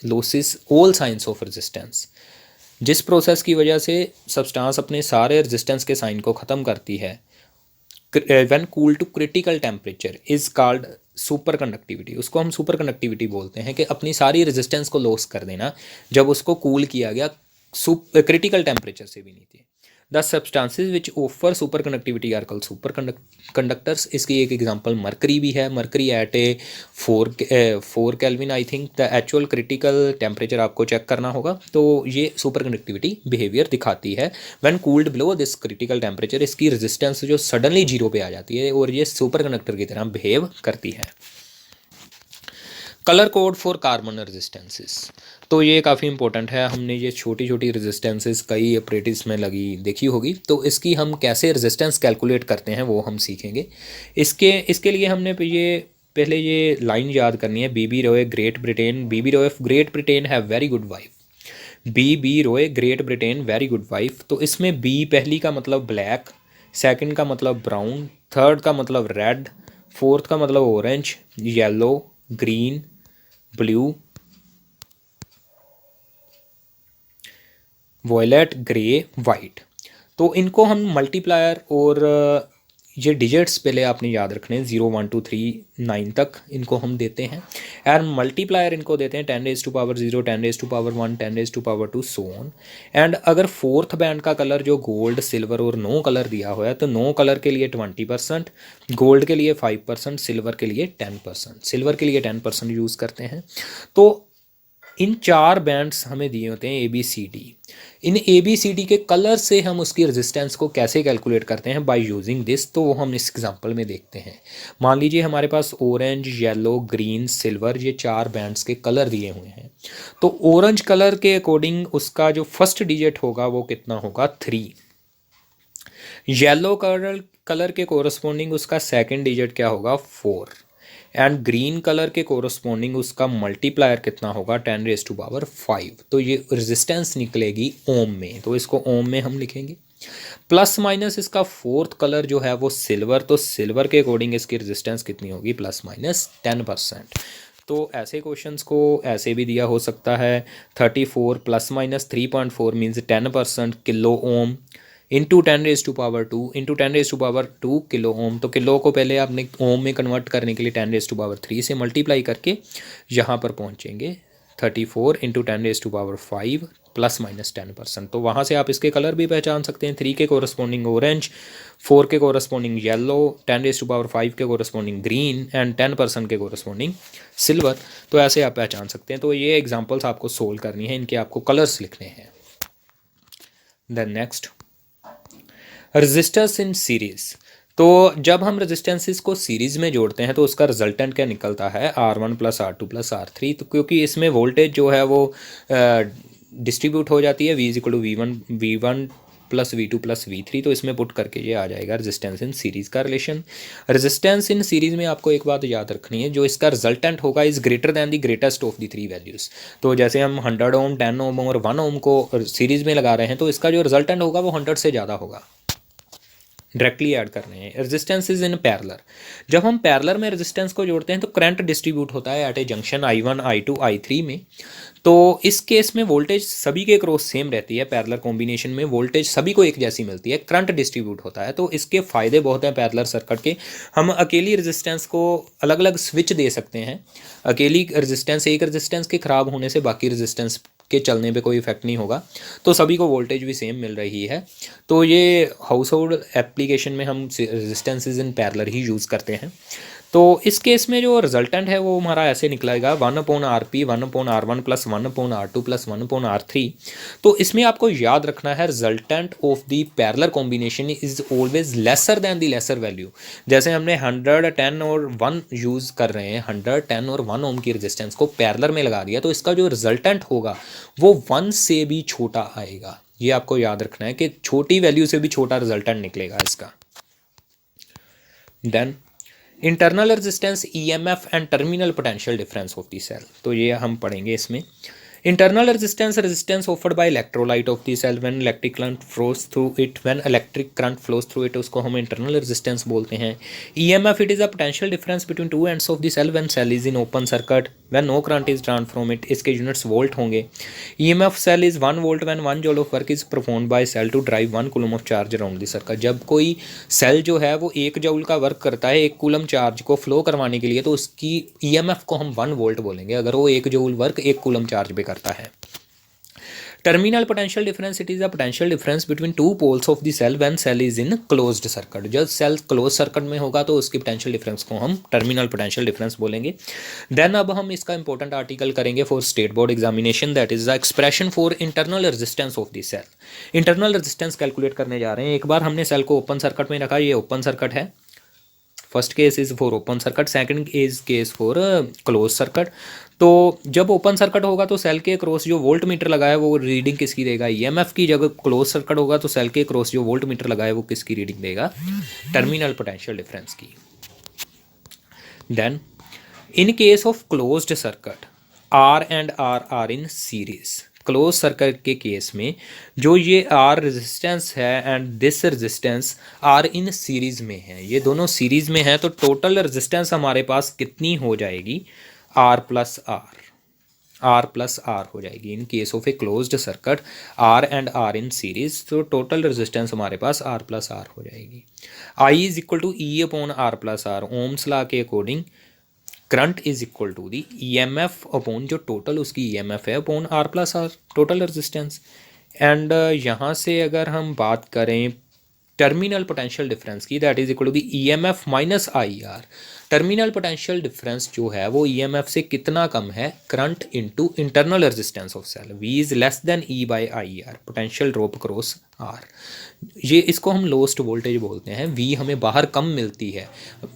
loses all signs of resistance। जिस प्रोसेस की वजह से सब्सटेंस अपने सारे रेजिस्टेंस के साइन को ख़त्म करती है, when cool to critical temperature is called superconductivity. उसको हम सुपर कंडक्टिविटी बोलते हैं कि अपनी सारी रेजिस्टेंस को लॉस कर देना जब उसको कूल किया गया क्रिटिकल टेम्परेचर से भी नीचे। The substances which offer superconductivity are called superconductors. इसकी एक एग्जांपल मरकरी भी है। Mercury at a 4 kelvin I think the actual critical temperature आपको चेक करना होगा। तो ये सुपर कंडक्टिविटी बिहेवियर दिखाती है। When cooled below this critical temperature, इसकी रेजिस्टेंस जो सडनली जीरो पे आ जाती है और ये सुपर कंडक्टर की तरह बिहेव करती है। Colour code for carbon resistances, तो ये काफ़ी इंपॉर्टेंट है। हमने ये छोटी छोटी रेजिस्टेंसेस कई अप्रेटिस में लगी देखी होगी, तो इसकी हम कैसे रेजिस्टेंस कैलकुलेट करते हैं वो हम सीखेंगे। इसके लिए हमने पहले ये लाइन याद करनी है। B B Roy Great Britain, B B Roy of Great Britain have very good wife. B B Roy Great Britain very good wife. तो इसमें बी पहली का मतलब ब्लैक, सेकंड का मतलब ब्राउन, थर्ड का मतलब रेड, फोर्थ का मतलब orange, yellow, green, blue, violet, grey, white. तो इनको हम मल्टीप्लायर और ये डिजिट्स पहले आपने याद रखने, 0 1 2 3 9 तक इनको हम देते हैं। एंड मल्टीप्लायर इनको देते हैं 10⁻⁴, 10⁻⁴, 10⁻², सो ऑन। एंड अगर फोर्थ बैंड का कलर जो गोल्ड, सिल्वर और नो कलर दिया हुआ है, तो नो कलर के लिए 20%, गोल्ड के लिए 5%, सिल्वर के लिए 10%। सिल्वर के लिए 10% यूज़ करते हैं। तो इन 4 बैंड्स हमें दिए होते हैं ABCD। इन ABCD के कलर से हम उसकी रेजिस्टेंस को कैसे कैलकुलेट करते हैं बाय यूजिंग दिस, तो वो हम इस एग्जांपल में देखते हैं। मान लीजिए हमारे पास ऑरेंज, येलो, ग्रीन, सिल्वर, ये 4 बैंड्स के कलर दिए हुए हैं। तो ऑरेंज कलर के अकॉर्डिंग उसका जो फर्स्ट डिजिट होगा वो कितना होगा? 3। येलो कलर के कोरस्पॉन्डिंग उसका सेकेंड डिजिट क्या होगा? 4। एंड ग्रीन कलर के कोरस्पॉन्डिंग उसका मल्टीप्लायर कितना होगा? 10⁵ तो ये रेजिस्टेंस निकलेगी ओम में, तो इसको ओम में हम लिखेंगे। प्लस माइनस इसका फोर्थ कलर जो है वो सिल्वर, तो सिल्वर के अकॉर्डिंग इसकी रेजिस्टेंस कितनी होगी? +-10%। तो ऐसे क्वेश्चंस को ऐसे भी दिया हो सकता है। 34 ± 3.4 means 10% kilo ohm into 10⁻² into 10⁻² kilo ohm. तो किलो को पहले आपने ओम में कन्वर्ट करने के लिए 10⁻³ से मल्टीप्लाई करके यहाँ पर पहुँचेंगे 34 इंटू 10⁵ ±10%। तो वहाँ से आप इसके कलर भी पहचान सकते हैं। 3 के कोरस्पॉन्डिंग ऑरेंज, 4 के कोरस्पॉन्डिंग येलो, 10⁻5 के कोरस्पॉन्डिंग ग्रीन एंड 10% के कोरस्पॉन्डिंग सिल्वर। तो ऐसे आप पहचान सकते हैं। तो ये एग्जांपल्स आपको सोल्व करनी है, इनके आपको कलर्स लिखने हैं। Then next, resistance in series. तो जब हम रेजिस्टेंसेस को सीरीज़ में जोड़ते हैं तो उसका रिजल्टेंट क्या निकलता है? R1 + R2 + R3। तो क्योंकि इसमें वोल्टेज जो है वो डिस्ट्रीब्यूट हो जाती है, V = V1 + V2 + V3। तो इसमें पुट करके ये आ जाएगा रेजिस्टेंस इन सीरीज़ का रिलेशन। रेजिस्टेंस इन सीरीज़ में आपको एक बात याद रखनी है, जो इसका रिजल्टेंट होगा is greater than the greatest of the 3 values. तो जैसे हम 100 ओम, 10 ओम और 1 ओम को सीरीज़ में लगा रहे हैं, तो इसका जो रिजल्टेंट होगा वो 100 से ज़्यादा होगा। डायरेक्टली ऐड कर रहे हैं। रेजिस्टेंस इज इन पैरेलल, जब हम पैरेलल में रेजिस्टेंस को जोड़ते हैं तो करंट डिस्ट्रीब्यूट होता है eight a junction I1 I2 I3 में। तो इस केस में वोल्टेज सभी के क्रॉस सेम रहती है, पैरेलल कॉम्बिनेशन में वोल्टेज सभी को एक जैसी मिलती है, करंट डिस्ट्रीब्यूट होता है। तो इसके फ़ायदे बहुत हैं पैरेलल सर्किट के। हम अकेली रेजिस्टेंस को अलग अलग स्विच दे सकते हैं। अकेली रेजिस्टेंस, एक रेजिस्टेंस के ख़राब होने से बाकी रेजिस्टेंस के चलने पे कोई इफेक्ट नहीं होगा, तो सभी को वोल्टेज भी सेम मिल रही है। तो ये हाउस होल्ड एप्लीकेशन में हम resistances in parallel he use करते हैं। तो इस केस में जो रिजल्टेंट है वो हमारा ऐसे निकलेगा 1/RP 1/R1 plus 1/R2 plus 1/R3। तो इसमें आपको याद रखना है resultant of the parallel combination is always lesser than the lesser value. जैसे हमने 100, 10 और 1 यूज़ कर रहे हैं, 100, 10 और 1 ओम की रेजिस्टेंस को पैरेलल में लगा दिया, तो इसका जो रिजल्टेंट होगा वो 1 से भी छोटा आएगा। ये आपको याद रखना है कि छोटी वैल्यू से भी छोटा रिजल्टेंट निकलेगा इसका। Then internal resistance, EMF and terminal potential difference of the cell, तो ये हम पढ़ेंगे इसमें। Internal resistance, resistance offered by electrolyte of the cell when electric current flows through it, when electric current flows through it, उसको हम इंटरनल रेजिस्टेंस बोलते हैं। EMF, it is a potential difference between two ends of the cell when cell is in open circuit when no current is drawn from it, इसके यूनिट्स वोल्ट होंगे। EMF cell is 1 volt when 1 joule of work is performed by cell to drive 1 coulomb of charge around the circuit. जब कोई सेल जो है वो 1 जूल का वर्क करता है 1 कूलम चार्ज को फ्लो करवाने के लिए, तो उसकी EMF को हम 1 वोल्ट बोलेंगे अगर वो 1 जूल वर्क 1 कूलम चार्ज पे करता है। Terminal potential difference, it is a potential difference between two poles of the cell when cell is in closed circuit. जब सेल क्लोज सर्किट में होगा तो उसकी पोटेंशियल डिफरेंस को हम टर्मिनल पोटेंशियल डिफरेंस बोलेंगे। देन अब हम इसका इंपॉर्टेंट आर्टिकल करेंगे for state board examination, that is the expression for internal resistance of the cell. Internal resistance calculate करने जा रहे हैं। एक बार हमने सेल को ओपन सर्किट में रखा, ये ओपन सर्किट है, first case is for open circuit, second is case for close circuit. तो जब ओपन सर्किट होगा तो सेल के क्रॉस जो वोल्ट मीटर लगा है वो रीडिंग किसकी देगा, EMF की। जब क्लोज सर्किट होगा तो सेल के क्रॉस जो वोल्ट मीटर लगा है वो किसकी रीडिंग देगा, टर्मिनल पोटेंशियल डिफरेंस की। Then in case of closed circuit, R and R are in series. Close circuit के केस में जो ये R रेजिस्टेंस है and this resistance R in series में है, ये दोनों सीरीज में है, तो टोटल रेजिस्टेंस हमारे पास कितनी हो जाएगी, R प्लस R हो जाएगी। In case of a closed circuit R and R in series, तो टोटल रेजिस्टेंस हमारे पास R प्लस R हो जाएगी। I is equal to E upon R plus R, ohm's law के according current is equal to the EMF upon जो टोटल उसकी EMF है upon R plus R, total resistance. And यहाँ से अगर हम बात करें टर्मिनल पोटेंशियल डिफरेंस की, that is equal to the EMF minus IR। Terminal potential difference जो है वो EMF से कितना कम है, current into internal resistance of cell, V is less than E by IR, potential drop cross R। ये इसको हम लोस्ट वोल्टेज बोलते हैं। V हमें बाहर कम मिलती है,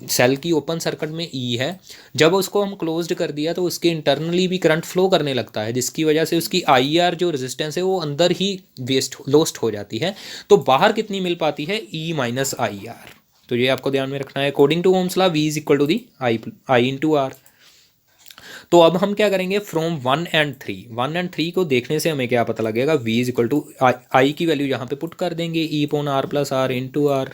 सेल की ओपन सर्किट में E है, जब उसको हम क्लोज्ड कर दिया तो उसके इंटरनली भी करंट फ्लो करने लगता है, जिसकी वजह से उसकी IR जो रेजिस्टेंस है वो अंदर ही लोस्ट हो जाती है। तो बाहर कितनी मिल पाती है, E माइनस IR। तो ये आपको ध्यान में रखना है। According to Ohm's law V is equal to the I into R। तो अब हम क्या करेंगे, फ्रॉम 1 एंड 3 को देखने से हमें क्या पता लगेगा, V is equal to I की वैल्यू यहाँ पे पुट कर देंगे, E upon R plus R into R।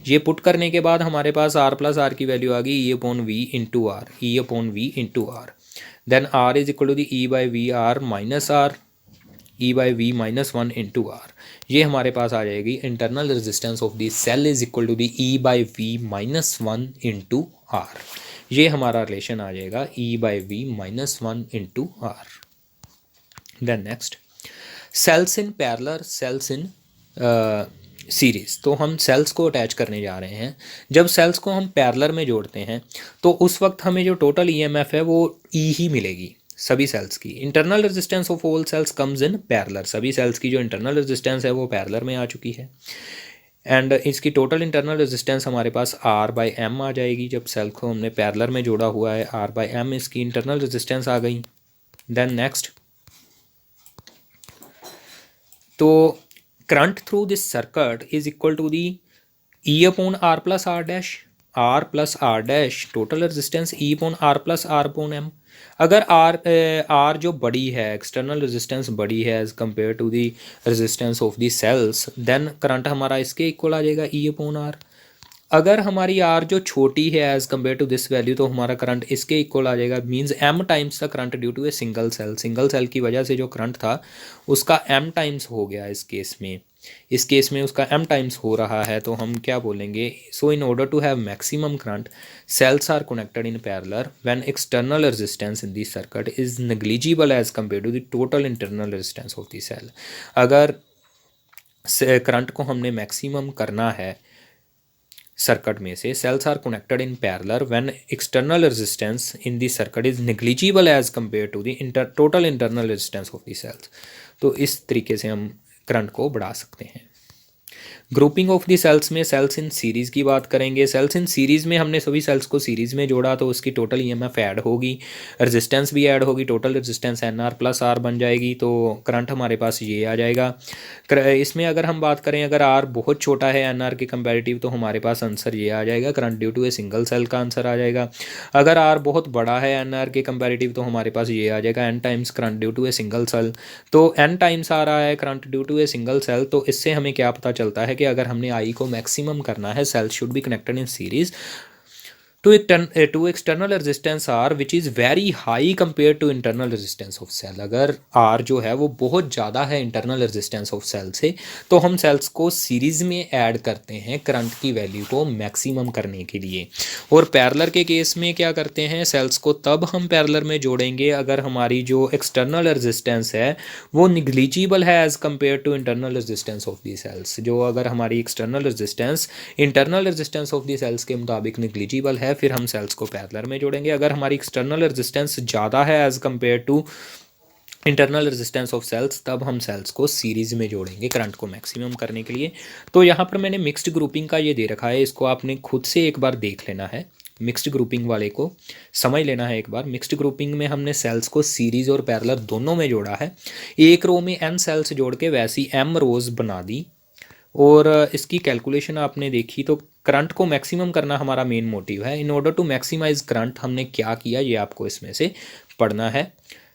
ये पुट करने के बाद हमारे पास R प्लस R की वैल्यू आ गई E upon V into R, E upon V into R। Then R is equal to the E by V R minus R, E by we minus 1 into R। ये हमारे पास आ जाएगी internal resistance of the cell is equal to the E by we minus 1 into R। ये हमारा रिलेशन आ जाएगा E by we minus 1 into R। Then next, cells in parallel, cells in series. तो हम सेल्स को अटैच करने जा रहे हैं। जब सेल्स को हम पैरेलल में जोड़ते हैं तो उस वक्त हमें जो टोटल EMF है वो E ही मिलेगी सभी सेल्स की। Internal resistance of all sales comes in parallel, सभी सेल्स की जो इंटरनल रेजिस्टेंस है वो पैरेलल में आ चुकी है। एंड इसकी टोटल इंटरनल रेजिस्टेंस हमारे पास R बाई एम आ जाएगी। जब सेल को हमने पैरेलल में जोड़ा हुआ है, R बाई एम इसकी इंटरनल रेजिस्टेंस आ गई। देन नेक्स्ट, तो current through this circuit is equal to the E upon R plus R dash, R plus R dash total resistance E upon R plus R upon M। अगर आर जो बड़ी है, एक्सटर्नल रेजिस्टेंस बड़ी है as compare to the resistance of the cells, then current हमारा इसके इक्वल आ जाएगा ई अपॉन आर। अगर हमारी आर जो छोटी है as compare to this value, तो हमारा करंट इसके इक्वल आ जाएगा, means M times the current due to a single cell. Single cell की वजह से जो करंट था उसका एम टाइम्स हो गया इस केस में। इस केस में उसका m टाइम्स हो रहा है, तो हम क्या बोलेंगे, so in order to have maximum current cells are connected in parallel when external resistance in the circuit is negligible as compared to the total internal resistance of the cell। अगर करंट को हमने मैक्सिमम करना है सर्किट में से, cells are connected in parallel when external resistance in the circuit is negligible as compare to the total internal resistance of the cells. तो इस तरीके से हम करंट को बढ़ा सकते हैं। ग्रुपिंग ऑफ दी सेल्स में सेल्स इन सीरीज़ की बात करेंगे। सेल्स इन सीरीज़ में हमने सभी सेल्स को सीरीज़ में जोड़ा तो उसकी टोटल ईएमएफ ऐड होगी, रेजिस्टेंस भी ऐड होगी, total resistance N R plus R बन जाएगी, तो करंट हमारे पास ये आ जाएगा। इसमें अगर हम बात करें, अगर आर बहुत छोटा है एन आर के कंपेरेटिव, तो हमारे पास आंसर ये आ जाएगा, current due to a single cell का आंसर आ जाएगा। अगर आर बहुत बड़ा है एन आर के कंपेरेटिव, तो हमारे पास ये आ जाएगा n times current due to a single cell. तो एन टाइम्स आ रहा है current due to a single cell, तो इससे हमें क्या पता चलता है कि अगर हमने आई को मैक्सिमम करना है, cells should be connected in series to external resistance R which is very high compare to internal resistance of cell. अगर आर जो है वो बहुत ज़्यादा है इंटरनल रेजिस्टेंस ऑफ सेल से, तो हम सेल्स को सीरीज़ में ऐड करते हैं करंट की वैल्यू को मैक्सिमम करने के लिए। और पैरेलल के केस में क्या करते हैं, सेल्स को तब हम पैरेलल में जोड़ेंगे अगर हमारी जो एक्सटर्नल रेजिस्टेंस है वो निग्लिजिबल है as compare to internal resistance of the cells. जो अगर हमारी external resistance internal resistance of the cells के मुताबिक निग्लिजिबल है, फिर हम सेल्स को पैरेलल में जोड़ेंगे। अगर हमारी एक्सटर्नल रेजिस्टेंस ज़्यादा है as compare to internal resistance of cells, तब हम सेल्स को सीरीज़ में जोड़ेंगे करंट को मैक्सिमम करने के लिए। तो यहाँ पर मैंने मिक्स्ड ग्रुपिंग का ये दे रखा है, इसको आपने खुद से एक बार देख लेना है। मिक्स्ड ग्रुपिंग वाले को समझ लेना है एक बार। मिक्स्ड ग्रुपिंग में हमने सेल्स को सीरीज़ और पैरेलल दोनों में जोड़ा है। एक रो में n सेल्स जोड़ के वैसी m रोज़ बना दी, और इसकी कैलकुलेशन आपने देखी। तो करंट को मैक्सिमम करना हमारा मेन मोटिव है। In order to maximize current हमने क्या किया, ये आपको इसमें से पढ़ना है,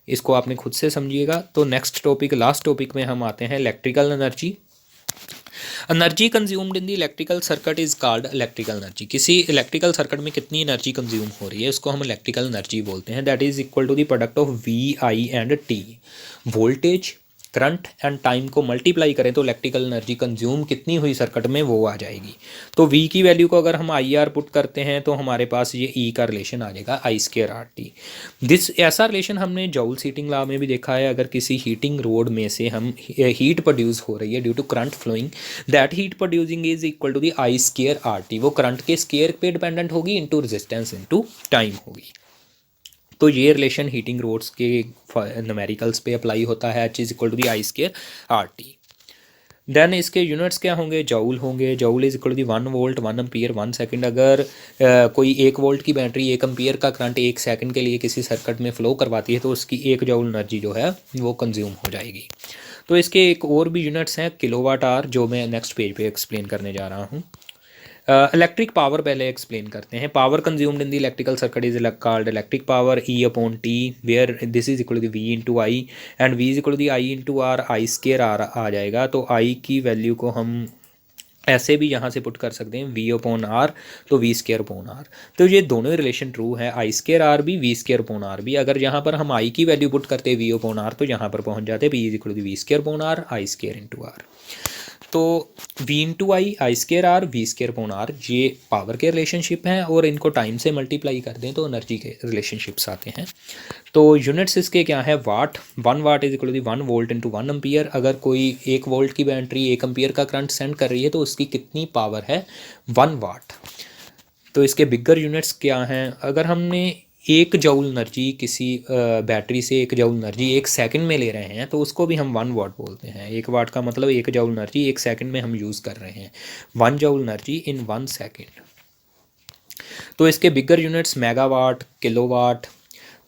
इसको आपने खुद से समझिएगा। तो नेक्स्ट टॉपिक, लास्ट टॉपिक में हम आते हैं electrical energy. Energy consumed in the electrical circuit is called electrical energy. किसी इलेक्ट्रिकल सर्किट में कितनी एनर्जी कंज्यूम हो रही है, उसको हम इलेक्ट्रिकल एनर्जी बोलते हैं। That is equal to the product of V, I and T. Voltage, current and time को मल्टीप्लाई करें तो इलेक्ट्रिकल एनर्जी कंज्यूम कितनी हुई सर्किट में वो आ जाएगी। तो V की वैल्यू को अगर हम IR पुट करते हैं तो हमारे पास ये E का रिलेशन आ जाएगा I²RT। दिस ऐसा रिलेशन हमने जॉउल्स हीटिंग लॉ में भी देखा है। अगर किसी हीटिंग रोड में से हम हीट प्रोड्यूस हो रही है due to current flowing, that heat producing is equal to the I²RT। वो करंट के स्केयर पे डिपेंडेंट होगी, इंटू रेजिस्टेंस इंटू टाइम होगी। तो ये रिलेशन हीटिंग रोड्स के न्यूमेरिकल्स पे अप्लाई होता है, H is equal to the I²RT। Then इसके यूनिट्स क्या होंगे, जॉउल होंगे। Joule is equal to the 1 volt 1 ampere 1 second. अगर कोई 1 वोल्ट की बैटरी 1 एम्पियर का करंट 1 सेकंड के लिए किसी सर्किट में फ्लो करवाती है, तो उसकी 1 जॉउल एनर्जी जो है वो कंज्यूम हो जाएगी। तो इसके एक और भी यूनिट्स हैं, किलोवाट आवर, जो मैं नेक्स्ट पेज पे एक्सप्लेन करने जा रहा हूँ। इलेक्ट्रिक पावर पहले एक्सप्लेन करते हैं। Power consumed in the electrical circuit is called electric power, E upon T, where this is equal to V into I and V is equal to I into R, I²R आ जाएगा। तो I की वैल्यू को हम ऐसे भी यहाँ से पुट कर सकते हैं, V अपॉन आर, तो V² अपॉन आर। तो ये दोनों रिलेशन ट्रू है, I²R भी V² अपॉन आर भी। अगर यहाँ पर हम I की वैल्यू पुट करते V अपॉन आर, तो यहाँ पर पहुँच जाते V is equal to V² upon R, I² into R. तो V into I, I²R, V² upon R, ये पावर के रिलेशनशिप हैं, और इनको टाइम से मल्टीप्लाई कर दें तो एनर्जी के रिलेशनशिप्स आते हैं। तो यूनिट्स इसके क्या है, watt. 1 watt is equal to 1 volt into 1 ampere. अगर कोई 1 वोल्ट की बैटरी 1 एम्पियर का करंट सेंड कर रही है तो उसकी कितनी पावर है, 1 वाट। तो इसके बिगर यूनिट्स क्या हैं, अगर हमने 1 जॉउल एनर्जी किसी बैटरी से 1 जॉउल एनर्जी 1 सेकंड में ले रहे हैं, तो उसको भी हम 1 वाट बोलते हैं। 1 वाट का मतलब 1 जॉउल एनर्जी 1 सेकंड में हम यूज़ कर रहे हैं, 1 जॉउल एनर्जी इन 1 सेकंड। तो इसके बिगर यूनिट्स मेगावाट, किलोवाट,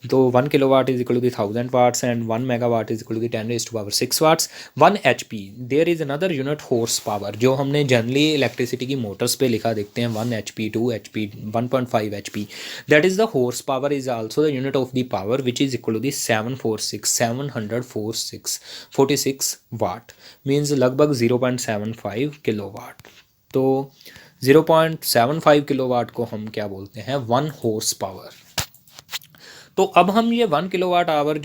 तो 1 kilowatt is equal to 1000 watts and 1 megawatt is equal to 10⁻6 watts. 1 HP, there is another unit horse power, जो हमने जनरली इलेक्ट्रिसिटी की मोटर्स पे लिखा देखते हैं 1 HP, 2 HP, 1.5 HP, that is the horse power is also the unit of the power which is equal to the 746 watt, means लगभग 0.75 किलोवाट। तो 0.75 किलोवाट को हम क्या बोलते हैं, 1 हॉर्स पावर। तो अब हम ये 1 किलोवाट आवर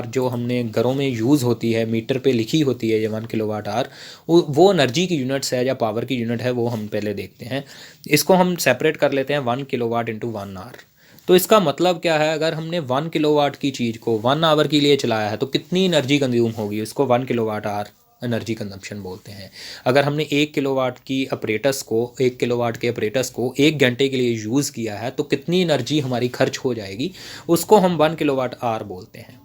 जो हमने घरों में यूज़ होती है, मीटर पे लिखी होती है ये 1 किलोवाट आवर, वो एनर्जी की यूनिट्स है या पावर की यूनिट है, वो हम पहले देखते हैं। इसको हम सेपरेट कर लेते हैं 1 किलोवाट इंटू 1 आवर। तो इसका मतलब क्या है, अगर हमने 1 किलोवाट की चीज़ को 1 आवर के लिए चलाया है तो कितनी एनर्जी कंज्यूम होगी, इसको 1 किलोवाट आवर एनर्जी कंजम्पशन बोलते हैं। अगर हमने 1 किलोवाट के अपरेटस को 1 घंटे के लिए यूज़ किया है तो कितनी एनर्जी हमारी खर्च हो जाएगी, उसको हम 1 किलोवाट आवर बोलते हैं।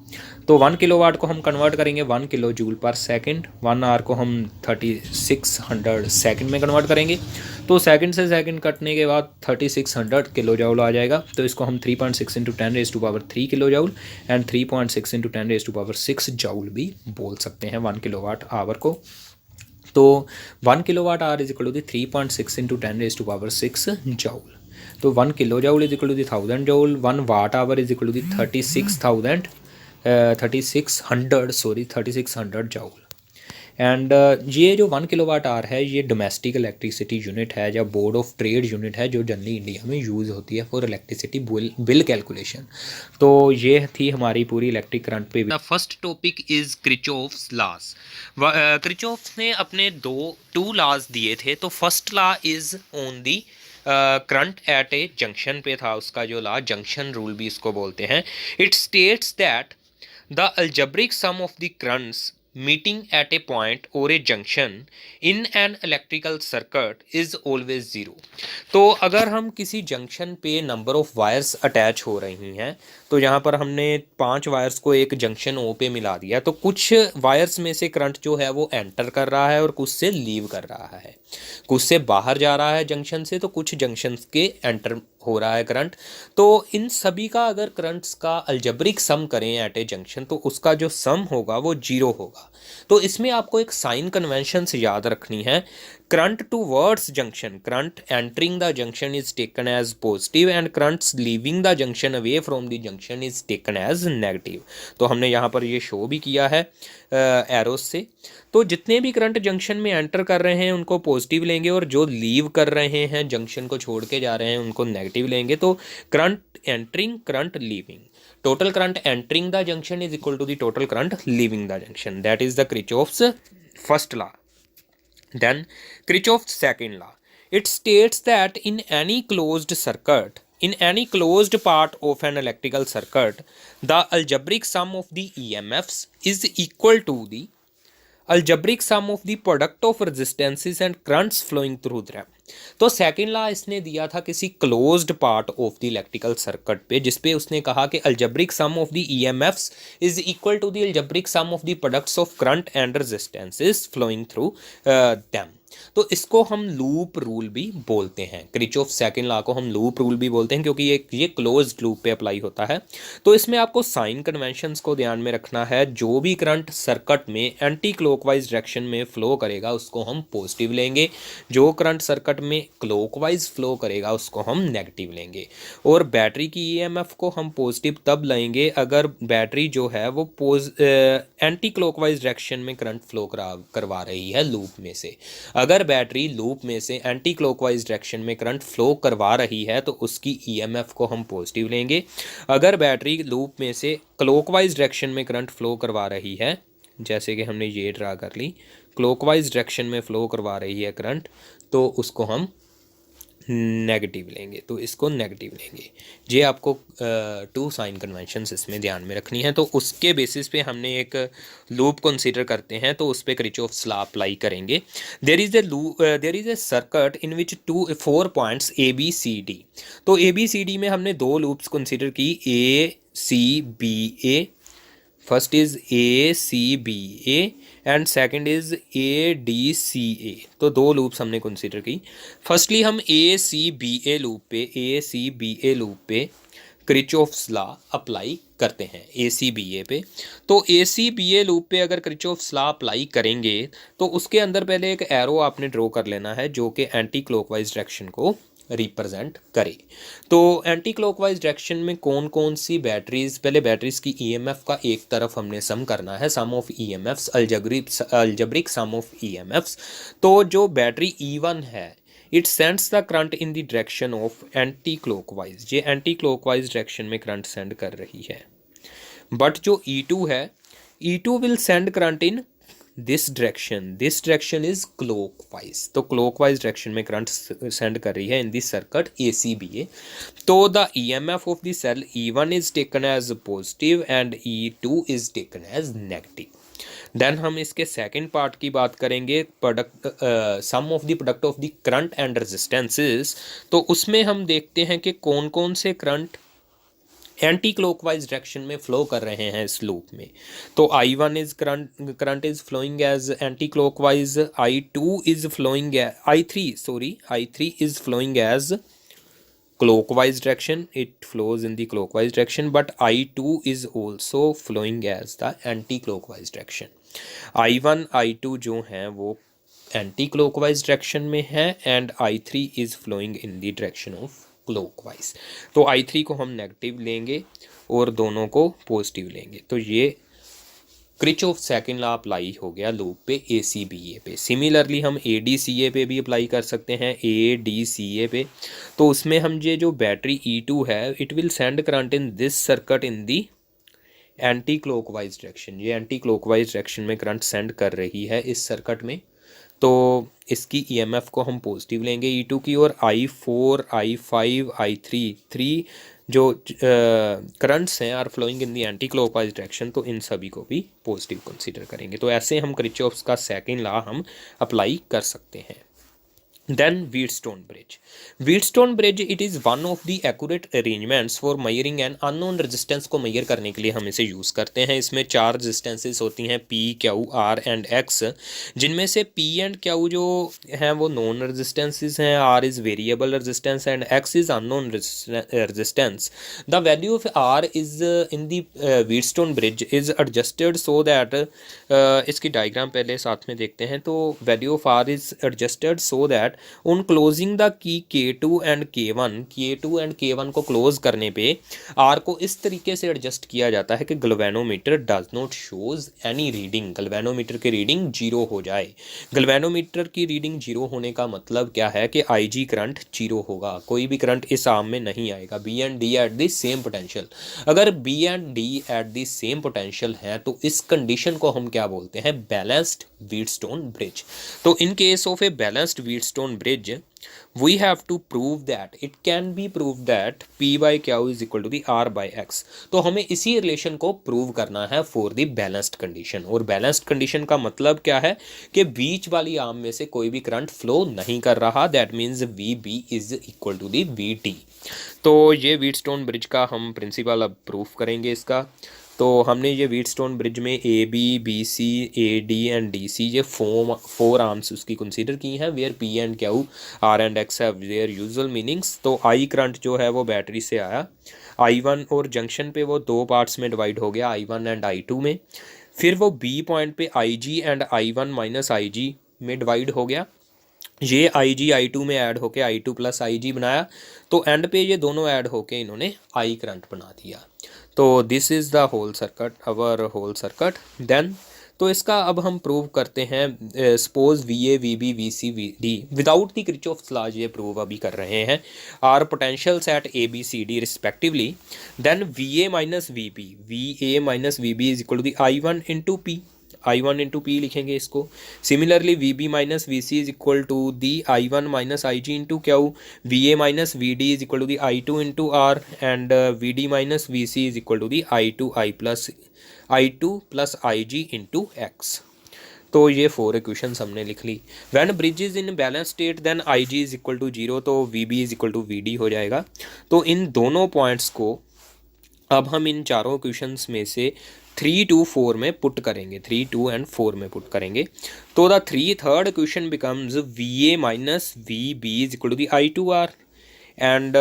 तो 1 किलोवाट को हम कन्वर्ट करेंगे 1 kilo joule per second, 1 hour को हम 3600 सेकंड में कन्वर्ट करेंगे। तो सेकंड से सेकंड कटने के बाद 3600 किलो जूल आ जाएगा। तो इसको हम 3.6 into 10⁻³ kilo joule and 3.6 into 10⁻6 joule भी बोल सकते हैं 1 किलोवाट आवर को। तो 1 kilowatt hour is equal to 3.6 into 10⁻6 joule. तो 1 kilo joule is equal to 1000 joule, 1 watt hour is equal to 3600 joule. And ये जो 1 किलोवाट आवर है ये डोमेस्टिक इलेक्ट्रिसिटी यूनिट है या बोर्ड ऑफ ट्रेड यूनिट है, जो जनरली इंडिया में यूज़ होती है फॉर इलेक्ट्रिसिटी बिल कैलकुलेशन। तो ये थी हमारी पूरी इलेक्ट्रिक करंट पे। The first topic is Kirchhoff's laws. Kirchhoff's ने अपने टू लॉज दिए थे। तो first law is on the current at a junction पे था, उसका जो लॉ, जंक्शन रूल भी इसको बोलते हैं। It states that the algebraic sum of the currents meeting at a point or a junction in an electrical circuit is always 0। तो अगर हम किसी जंक्शन पे नंबर ऑफ वायर्स अटैच हो रही हैं, तो यहाँ पर हमने 5 वायर्स को एक जंक्शन ओ पे मिला दिया, तो कुछ वायर्स में से करंट जो है वो एंटर कर रहा है और कुछ से लीव कर रहा है, कुछ से बाहर जा रहा है जंक्शन से, तो कुछ जंक्शन के एंटर हो रहा है करंट। तो इन सभी का अगर करंट्स का अलजेब्रिक सम करें एट ए जंक्शन, तो उसका जो सम होगा वो 0 होगा। तो इसमें आपको एक साइन कन्वेंशन से याद रखनी है। Current towards junction, current entering the junction is taken as positive and currents leaving the junction away from the junction is taken as negative. तो हमने यहाँ पर ये शो भी किया है एरोस से। तो जितने भी करंट जंक्शन में एंटर कर रहे हैं उनको पॉजिटिव लेंगे, और जो लीव कर रहे हैं जंक्शन को छोड़ के जा रहे हैं उनको नेगेटिव लेंगे। तो current entering, current leaving, total current entering the junction is equal to the total current leaving the junction. That is the Kirchhoff's first law. Then Kirchhoff's second law. It states that in any closed circuit, in any closed part of an electrical circuit, the algebraic sum of the EMFs is equal to the algebraic sum of the product of resistances and currents flowing through them। तो सेकेंड लॉ इसने दिया था किसी closed part of the electrical circuit पे, जिसपे उसने कहा कि algebraic sum of the EMFs is equal to the algebraic sum of the products of current and resistances flowing through them. तो इसको हम लूप रूल भी बोलते हैं। क्रिचॉफ सेकंड लॉ को हम लूप रूल भी बोलते हैं क्योंकि ये क्लोज्ड लूप पे अप्लाई होता है। तो इसमें आपको साइन कन्वेंशंस को ध्यान में रखना है। जो भी करंट सर्किट में एंटी क्लॉकवाइज डायरेक्शन में फ्लो करेगा उसको हम पॉजिटिव लेंगे, जो करंट सर्किट में क्लॉकवाइज फ्लो करेगा उसको हम नेगेटिव लेंगे। और बैटरी की ईएमएफ को हम पॉजिटिव तब लेंगे अगर बैटरी जो है वो एंटी क्लॉकवाइज डायरेक्शन में करंट फ्लो करवा रही है लूप में से। अगर बैटरी लूप में से एंटी क्लॉकवाइज डायरेक्शन में करंट फ्लो करवा रही है तो उसकी ईएमएफ को हम पॉजिटिव लेंगे। अगर बैटरी लूप में से क्लॉकवाइज डायरेक्शन में करंट फ्लो करवा रही है, जैसे कि हमने ये ड्रा कर ली, क्लॉकवाइज डायरेक्शन में फ्लो करवा रही है करंट, तो उसको हम नेगेटिव लेंगे, तो इसको नेगेटिव लेंगे। ये आपको 2 साइन कन्वेंशंस इसमें ध्यान में रखनी है। तो उसके बेसिस पे हमने एक लूप कंसीडर करते हैं, तो उस पर क्रिचॉफ्स लॉ अप्लाई करेंगे। There is a circuit in which 4 points A B C D. तो ए बी सी डी में हमने 2 लूप्स कंसीडर की, A C B A. First is A C B A and second is A D C A. तो 2 लूप्स हमने कंसीडर की। फर्स्टली हम A C B A loop पे किरचॉफ्स लॉ अप्लाई करते हैं ACBA पे। तो ACBA लूप पे अगर किरचॉफ्स लॉ अप्लाई करेंगे तो उसके अंदर पहले एक एरो आपने ड्रॉ कर लेना है जो कि एंटी क्लॉकवाइज डायरेक्शन को रिप्रेजेंट करे। तो एंटी क्लॉकवाइज डायरेक्शन में कौन कौन सी बैटरीज, पहले बैटरीज की EMF का एक तरफ हमने सम करना है, sum of EMFs, algebraic sum of EMFs। तो जो बैटरी E1 है it sends the current in the direction of anti clockwise, ये एंटी क्लॉकवाइज डायरेक्शन में करंट सेंड कर रही है। बट जो E2 है, E2 will send current in this direction is clockwise. तो क्लॉकवाइज डायरेक्शन में करंट सेंड कर रही है इन दिस सर्किट ACBA। तो the EMF of the cell E1 is taken as positive and E2 is taken as negative. Then हम इसके सेकंड पार्ट की बात करेंगे, product sum of the product of the current and resistances. तो उसमें हम देखते हैं कि कौन कौन से करंट एंटी क्लॉकवाइज डायरेक्शन में फ्लो कर रहे हैं इस लूप में। तो I1 is current is flowing as anti clockwise, I3 is flowing as clockwise direction, it flows in the clockwise direction, but I2 is also flowing as the anti-clockwise direction। I1 I2 जो हैं वो एंटी क्लॉकवाइज डायरेक्शन में है and I3 is flowing in the direction of clockwise. तो I3 को हम नेगेटिव लेंगे और दोनों को पॉजिटिव लेंगे। तो ये किरचॉफ सेकंड लॉ अप्लाई हो गया लूप पे ACBA पे। सिमिलरली हम ADCA पे भी अप्लाई कर सकते हैं, ADCA पे। तो उसमें हम ये जो बैटरी E2 है it will send current in this circuit in the anti clockwise direction, ये एंटी क्लॉकवाइज डायरेक्शन में करंट सेंड कर रही है इस सर्किट में। तो इसकी EMF को हम पॉजिटिव लेंगे E2 की, और I4 I5 I3 जो करंट्स हैं are flowing in the anti clockwise direction, तो इन सभी को भी पॉजिटिव कंसीडर करेंगे। तो ऐसे हम किरचॉफ्स का सेकंड लॉ हम अप्लाई कर सकते हैं। Then Wheatstone bridge it is one of the accurate arrangements for measuring an unknown resistance को measure करने के लिए हम इसे यूज़ करते हैं। इसमें 4 resistances होती हैं P, Q, R and X, जिनमें से P and Q जो हैं वो known resistances हैं, R is variable resistance and X is unknown resistance। The value of R is in the Wheatstone bridge is adjusted so that इसकी डायग्राम पहले साथ में देखते हैं। तो value of R is adjusted so that उन closing the key K2 and K1 को क्लोज करने पे R को इस तरीके से एडजस्ट किया जाता है कि galvanometer does not shows any reading, galvanometer की रीडिंग जीरो हो जाए। गैल्वेनोमीटर की रीडिंग जीरो होने का मतलब क्या है कि IG करंट जीरो होगा, कोई भी करंट इस आर्म में नहीं आएगा। B and D at the same potential, अगर B and D at the same potential है तो इस कंडीशन को हम क्या बोलते हैं, बैलेंस्ड व्हीटस्टोन ब्रिज। तो in case of a balanced Wheatstone bridge we have to prove that it can be proved that P by Q is equal to the R by X। तो हमें इसी रिलेशन को प्रूव करना है फॉर द बैलेंस्ड कंडीशन। और बैलेंस्ड कंडीशन का मतलब क्या है कि बीच वाली आर्म में से कोई भी करंट फ्लो नहीं कर रहा, that means VB is equal to the VT। तो ये व्हीटस्टोन ब्रिज का हम प्रिंसिपल अब प्रूफ करेंगे इसका। तो हमने ये व्हीटस्टोन ब्रिज में AB, BC, AD and DC ये फोर आर्म्स उसकी कंसीडर की हैं, where P and Q, R and X have their usual meanings. तो I करंट जो है वो बैटरी से आया I1 और जंक्शन पे वो दो पार्ट्स में डिवाइड हो गया I1 एंड I2 में। फिर वो B पॉइंट पे IG and I1 minus IG में डिवाइड हो गया, ये IG I2 में ऐड होके I2 प्लस IG बनाया। तो एंड पे ये दोनों ऐड होके इन्होंने I करंट बना दिया। तो this is the whole circuit, our whole circuit. Then तो इसका अब हम प्रूव करते हैं। Suppose VA, VB, VC, VD without the Kirchhoff's law ये प्रूव अभी कर रहे हैं, are potentials at ABCD respectively. Then VA minus VB is equal to the I1 into P, I1 into P लिखेंगे इसको। Similarly VB minus VC is equal to the I1 minus IG into Q, VA minus VD is equal to the I2 into R and VD minus VC is equal to the I2 plus IG into X। तो ये 4 इक्वेशंस हमने लिख ली। When bridge is in balance state then IG is equal to 0, तो VB is equal to VD हो जाएगा। तो इन दोनों पॉइंट्स को अब हम इन चारों इक्वेशंस में से 3, 2, 4 में पुट करेंगे, 3, 2 एंड 4 में पुट करेंगे। तो the third equation becomes VA minus VB is equal to the I2R and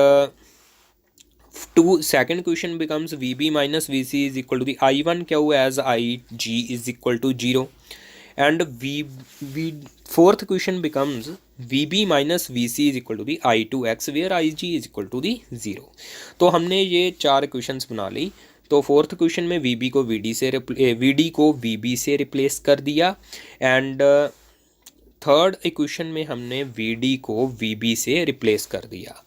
Second question becomes VB minus VC is equal to the I1Q as IG is equal to 0. And fourth question becomes VB minus VC is equal to the I2X where IG is equal to the 0. तो हमने ये 4 क्वेश्चंस बना ली. तो फोर्थ क्वेश्चन में VB को VD को VB से रिप्लेस कर दिया. एंड थर्ड इक्वेशन में हमने VD को VB से रिप्लेस कर दिया.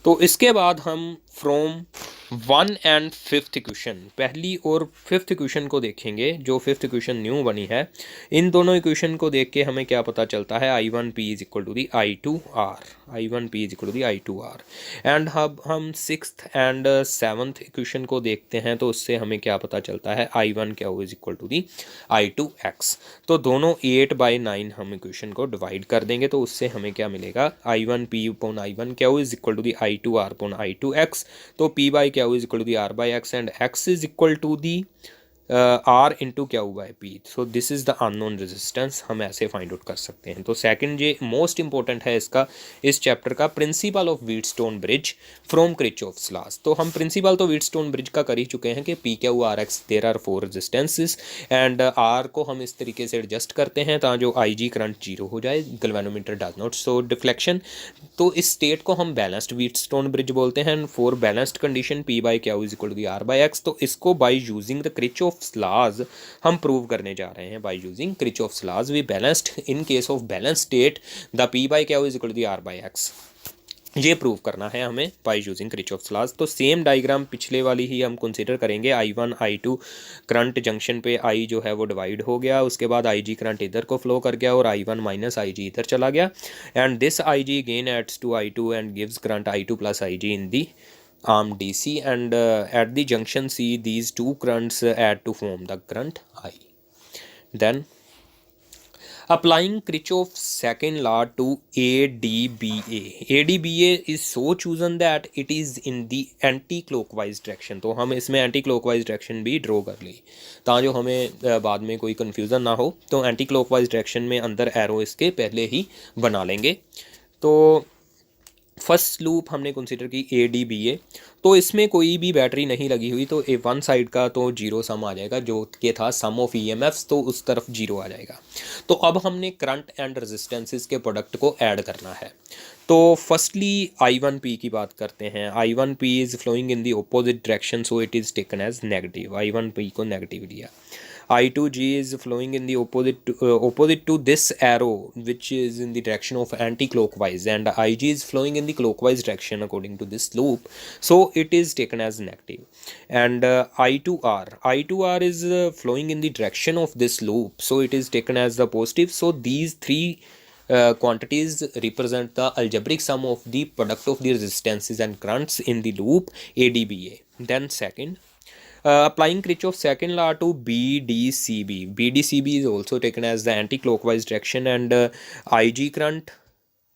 तो इसके बाद हम फ्रॉम 1 एंड 5th इक्वेशन, पहली और 5th इक्वेशन को देखेंगे जो 5th इक्वेशन न्यू बनी है. इन दोनों इक्वेशन को देख के हमें क्या पता चलता है, I1P is equal to the I2R, I1P is equal to the I2R. And अब हम 6th एंड 7th इक्वेशन को देखते हैं तो उससे हमें क्या पता चलता है, I1Q is equal to the I2X. तो दोनों 8/9 हम इक्वेशन को डिवाइड कर देंगे तो उससे हमें क्या मिलेगा, I1P upon I1Q is equal to the I2R upon I2X. तो P by Q is equal to the R by X and X is equal to the R into Q by P. So this is the unknown resistance, हम ऐसे फाइंड आउट कर सकते हैं. तो सेकंड ये मोस्ट इंपॉर्टेंट है इसका, इस चैप्टर का, principle of Wheatstone bridge from Kirchhoff's laws. तो हम प्रिंसिपल तो व्हीटस्टोन ब्रिज का कर ही चुके हैं कि P Q R X there are 4 resistances and R को हम इस तरीके से एडजस्ट करते हैं ताकि जो IG करंट 0 हो जाए, galvanometer does not show deflection. तो इस स्टेट को हम बैलेंस्ड व्हीटस्टोन ब्रिज बोलते हैं. For balanced condition P by Q is equal to the R by X. तो इसको by using the Kirchhoff's laws हम प्रूव करने जा रहे हैं. By using Kirchhoff's laws we balanced in case of balance state the P by Q is equal to the R by X. ये प्रूव करना है हमें बाय यूजिंग किरचॉफ्स लॉज. तो सेम डायग्राम पिछले वाली ही हम कंसीडर करेंगे. I1 I2 करंट जंक्शन पे I जो है वो डिवाइड हो गया, उसके बाद IG करंट इधर को फ्लो कर गया और I1 माइनस IG इधर चला गया. And this IG gain adds to I2 and gives current I2 plus IG in the arm DC and at the junction C these two currents add to form the current I. Then applying Kirchhoff's second law to ADBA. ADBA is so chosen that it is in the anti-clockwise direction. तो हम इसमें anti-clockwise direction भी ड्रॉ कर ली ताकि हमें बाद में कोई कन्फ्यूज़न ना हो. तो anti-clockwise direction में अंदर एरो इसके पहले ही बना लेंगे. तो फर्स्ट लूप हमने कंसीडर की ADBA. तो इसमें कोई भी बैटरी नहीं लगी हुई तो वन साइड का तो जीरो सम आ जाएगा जो कि था सम ऑफ EMFs, तो उस तरफ जीरो आ जाएगा. तो अब हमने करंट एंड रेजिस्टेंसेस के प्रोडक्ट को ऐड करना है. तो फर्स्टली I1P की बात करते हैं. I1P is flowing in the opposite direction so it is taken as negative. I1P को नेगेटिव लिया. I2G is flowing in the opposite to this arrow which is in the direction of anti-clockwise and IG is flowing in the clockwise direction according to this loop, so it is taken as negative. And I2R is flowing in the direction of this loop, so it is taken as the positive. So these three quantities represent the algebraic sum of the product of the resistances and currents in the loop ADBA. Then second, applying Kirchhoff's second law to BDCB. BDCB is also taken as the anti-clockwise direction and IG current,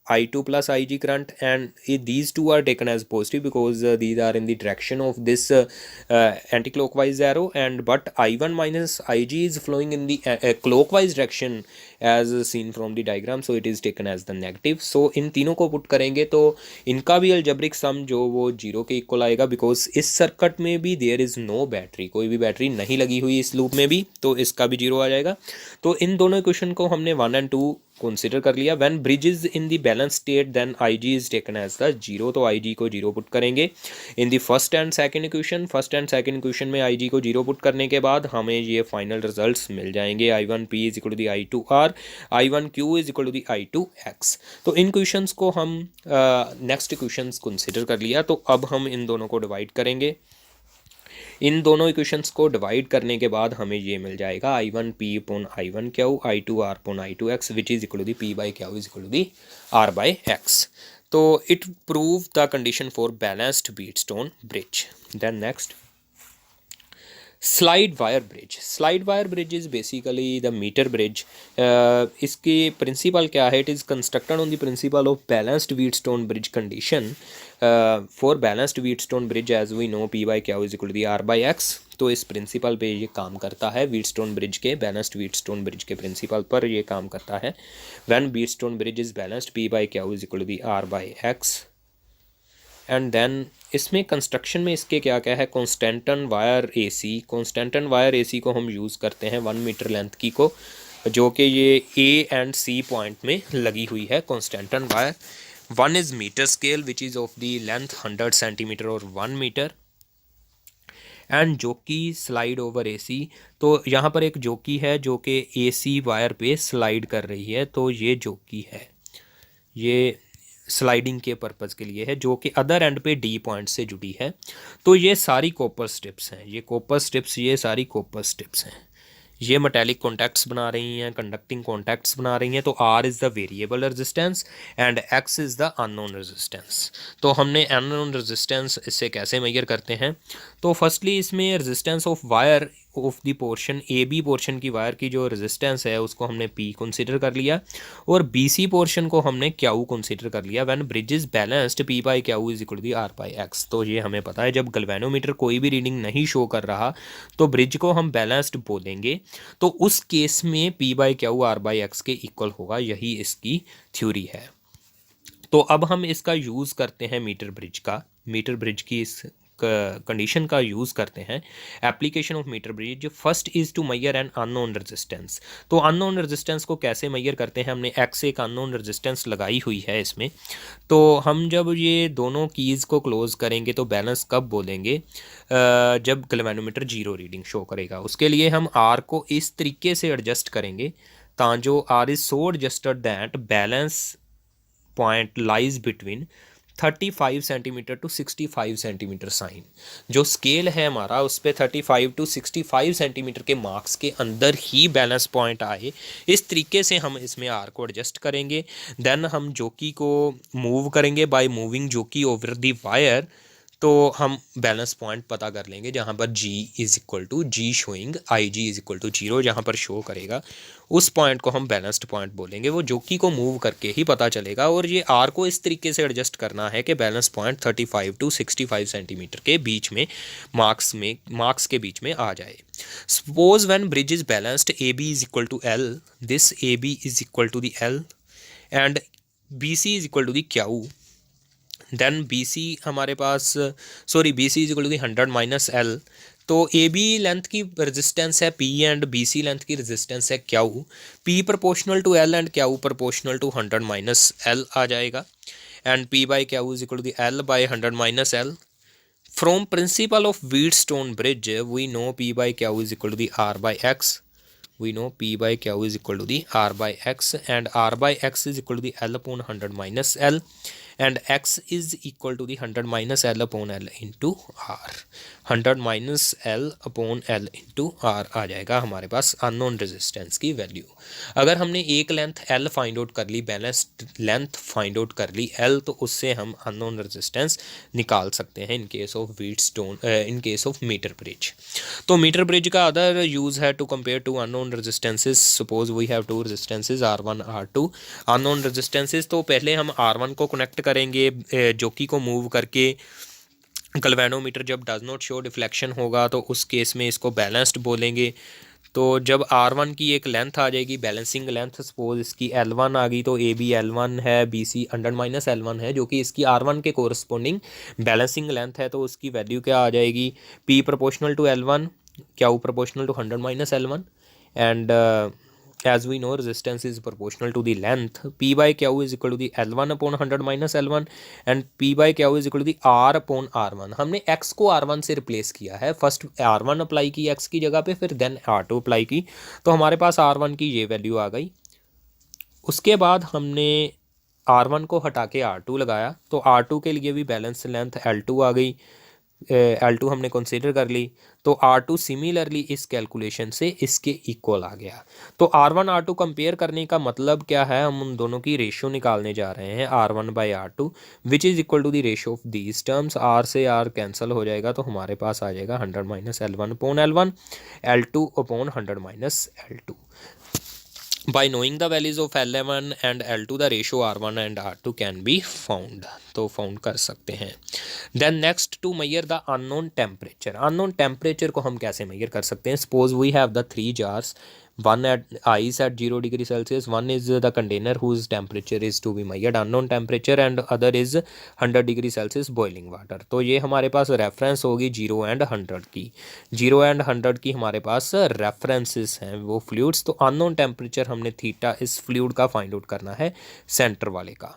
I2 plus IG current, and these two are taken as positive because these are in the direction of this anti-clockwise arrow, and but I1 minus IG is flowing in the clockwise direction as seen from the diagram, so it is taken as the negative. So इन तीनों को पुट करेंगे तो इनका भी अल्जेब्रिक सम जो वो जीरो के इक्वल आएगा बिकॉज इस सर्किट में भी देयर इज़ नो बैटरी, कोई भी बैटरी नहीं लगी हुई इस लूप में भी, तो इसका भी जीरो आ जाएगा. तो इन दोनों इक्वेशन को हमने 1 and 2 कंसिडर कर लिया. When bridge is in the balance state then IG is taken as the zero, तो IG को जीरो पुट करेंगे in the first and second equation. First and second equation में IG को जीरो पुट करने के बाद हमें ये फाइनल रिजल्ट्स मिल जाएंगे. I1P is equal to the I2R, I1Q is equal to the I2X. तो इन क्वेश्चंस को हम नेक्स्ट क्वेश्चंस कंसिडर कर लिया. तो अब हम इन दोनों को डिवाइड करेंगे. इन दोनों इक्वेशंस को डिवाइड करने के बाद हमें ये मिल जाएगा I1P upon I1Q, I2R upon I2X which is equal to the P by Q is equal to the R by X. तो it proved the condition for balanced Wheatstone bridge. Then next, slide wire bridge. Slide wire bridge is basically the metre bridge. इसकी प्रिंसिपल क्या है? It is constructed on the principle of balanced Wheatstone bridge condition. For balanced Wheatstone bridge as we know P by Q is equal to the R by X. तो इस प्रिंसिपल पे ये काम करता है. व्हीटस्टोन ब्रिज के, बैलेंस्ड व्हीटस्टोन ब्रिज के प्रिंसिपल पर ये काम करता है. When Wheatstone bridge is balanced P by Q is equal to the R by X and then इसमें कंस्ट्रक्शन में इसके क्या क्या है, constantan wire AC, constantan wire AC को हम यूज़ करते हैं 1 मीटर लेंथ की को, जो कि ये ए एंड सी पॉइंट में लगी हुई है constantan wire. One is metre scale which is of the length 100 centimetre और 1 metre, and jockey slide over AC. तो यहाँ पर एक जोकी है जो कि एसी वायर पे स्लाइड कर रही है, तो ये जोकी है, ये स्लाइडिंग के पर्पज़ के लिए है, जो कि अदर एंड पे डी पॉइंट से जुड़ी है। तो ये सारी कॉपर स्ट्रिप्स हैं, ये कॉपर स्ट्रिप्स, ये सारी कॉपर स्ट्रिप्स हैं। ये मेटेलिक कॉन्टैक्ट्स बना रही हैं, कंडक्टिंग कॉन्टैक्ट्स बना रही हैं। तो R is the variable resistance and X is the unknown resistance. तो हमने अननोन रेजिस्टेंस इससे कैसे मेजर करते हैं, तो फर्स्टली इसमें resistance of wire of the portion, A B portion की वायर की जो रेजिस्टेंस है उसको हमने पी कंसीडर कर लिया, और बी सी पोर्शन को हमने क्यू कंसीडर कर लिया। When bridge is balanced P by Q is equal to R by X. तो ये हमें पता है जब गैल्वेनोमीटर कोई भी रीडिंग नहीं शो कर रहा तो ब्रिज को हम बैलेंस्ड बोलेंगे, तो उस केस में P by Q R by x के इक्वल होगा, यही इसकी थ्योरी है। तो अब हम इसका यूज़ करते हैं मीटर ब्रिज का, मीटर ब्रिज की इस कंडीशन का यूज़ करते हैं। Application of metre bridge, first is to measure an unknown resistance. तो अननोन रेजिस्टेंस को कैसे मैयर करते हैं, हमने एक्स एक अननोन रेजिस्टेंस लगाई हुई है इसमें। तो हम जब ये दोनों कीज़ को क्लोज करेंगे तो बैलेंस कब बोलेंगे, जब गैल्वेनोमीटर जीरो रीडिंग शो करेगा। उसके लिए हम आर को इस तरीके से एडजस्ट करेंगे ताकि R is so adjusted that balance point lies between 35 centimetre to 65 centimetre sign. जो स्केल है हमारा उस पर 35 टू 65 सेंटीमीटर के मार्क्स के अंदर ही बैलेंस पॉइंट आए, इस तरीके से हम इसमें आर को एडजस्ट करेंगे। देन हम जोकी को मूव करेंगे बाय मूविंग जोकी ओवर द वायर, तो हम बैलेंस पॉइंट पता कर लेंगे जहाँ पर G is equal to G showing IG is equal to 0 जहाँ पर शो करेगा उस पॉइंट को हम बैलेंस्ड पॉइंट बोलेंगे। वो जोकी को मूव करके ही पता चलेगा, और ये R को इस तरीके से एडजस्ट करना है कि बैलेंस पॉइंट 35 टू 65 सेंटीमीटर के बीच में मार्क्स के बीच में आ जाए। Suppose when bridge is balanced AB is equal to L, this AB is equal to the L and BC is equal to the Q. Then BC हमारे पास BC is equal to the 100 minus L। तो AB लेंथ की रेजिस्टेंस है P एंड BC लेंथ की रेजिस्टेंस है Q। P proportional to L and Q proportional to 100 minus L आ जाएगा, and P by Q is equal to the L by 100 minus L। From principle of Wheatstone bridge we know P by Q is equal to the R by X। We know P by Q is equal to the R by X, and R by X is equal to the L upon 100 minus L, and X is equal to the 100 minus L upon L into R। 100 minus L upon L into R आ जाएगा हमारे पास अननोन रेजिस्टेंस की वैल्यू। अगर हमने एक लेंथ L फाइंड आउट कर ली, बैलेंस्ड लेंथ फाइंड आउट कर ली L, तो उससे हम अननोन रेजिस्टेंस निकाल सकते हैं in case of Wheatstone, in case of metre bridge. तो मीटर ब्रिज का अदर यूज़ है to compare two unknown resistances. Suppose we have two resistances R1 R2 unknown resistances. तो पहले हम R1 को कनेक्ट करेंगे जोकी को मूव करके। गैल्वेनोमीटर जब डज नॉट शो डिफ्लेक्शन होगा तो उस केस में इसको बैलेंस्ड बोलेंगे। तो जब R1 की एक लेंथ आ जाएगी, बैलेंसिंग लेंथ, सपोज इसकी L1 आ गई, तो AB L1 है, BC 100 माइनस L1 है, जो कि इसकी R1 के कोरस्पोंडिंग बैलेंसिंग लेंथ है। तो उसकी वैल्यू क्या आ जाएगी, P proportional to L1, Q proportional to 100 minus L1, and as we know resistance is proportional to the length, P by Q is equal to the L1 upon 100 minus L1 and P by Q is equal to the R upon R1। हमने X को R1 से रिप्लेस किया है, फर्स्ट R1 अप्लाई की X की जगह पे, फिर देन R2 अप्लाई की, तो हमारे पास R1 की ये वैल्यू आ गई। उसके बाद हमने R1 को हटा के R2 लगाया, तो R2 के लिए भी बैलेंस लेंथ L2 आ गई, L2 हमने कंसीडर कर ली, तो R2 सिमिलरली इस कैलकुलेशन से इसके इक्वल आ गया। तो R1 R2 कंपेयर करने का मतलब क्या है, हम उन दोनों की रेशियो निकालने जा रहे हैं R1 by R2 which is equal to the ratio of these terms. R से R कैंसिल हो जाएगा, तो हमारे पास आ जाएगा 100 minus L1 upon L1, L2 upon 100 minus L2। By knowing the values of L1 and L2 the ratio R1 and R2 can be found। तो फाउंड कर सकते हैं। Then next to measure the unknown temperature. Unknown temperature को हम कैसे मैयर कर सकते हैं, suppose we have the 3 jars one at ice at 0 degree Celsius, one is the container whose temperature is to be measured, unknown temperature, and other is 100 degree Celsius boiling water। तो ये हमारे पास रेफरेंस होगी 0 एंड 100 की, 0 एंड 100 की हमारे पास रेफरेंसेस हैं वो फ्लूइड्स। तो अननोन टेम्परेचर हमने थीटा इस फ्लूइड का फाइंड आउट करना है सेंटर वाले का।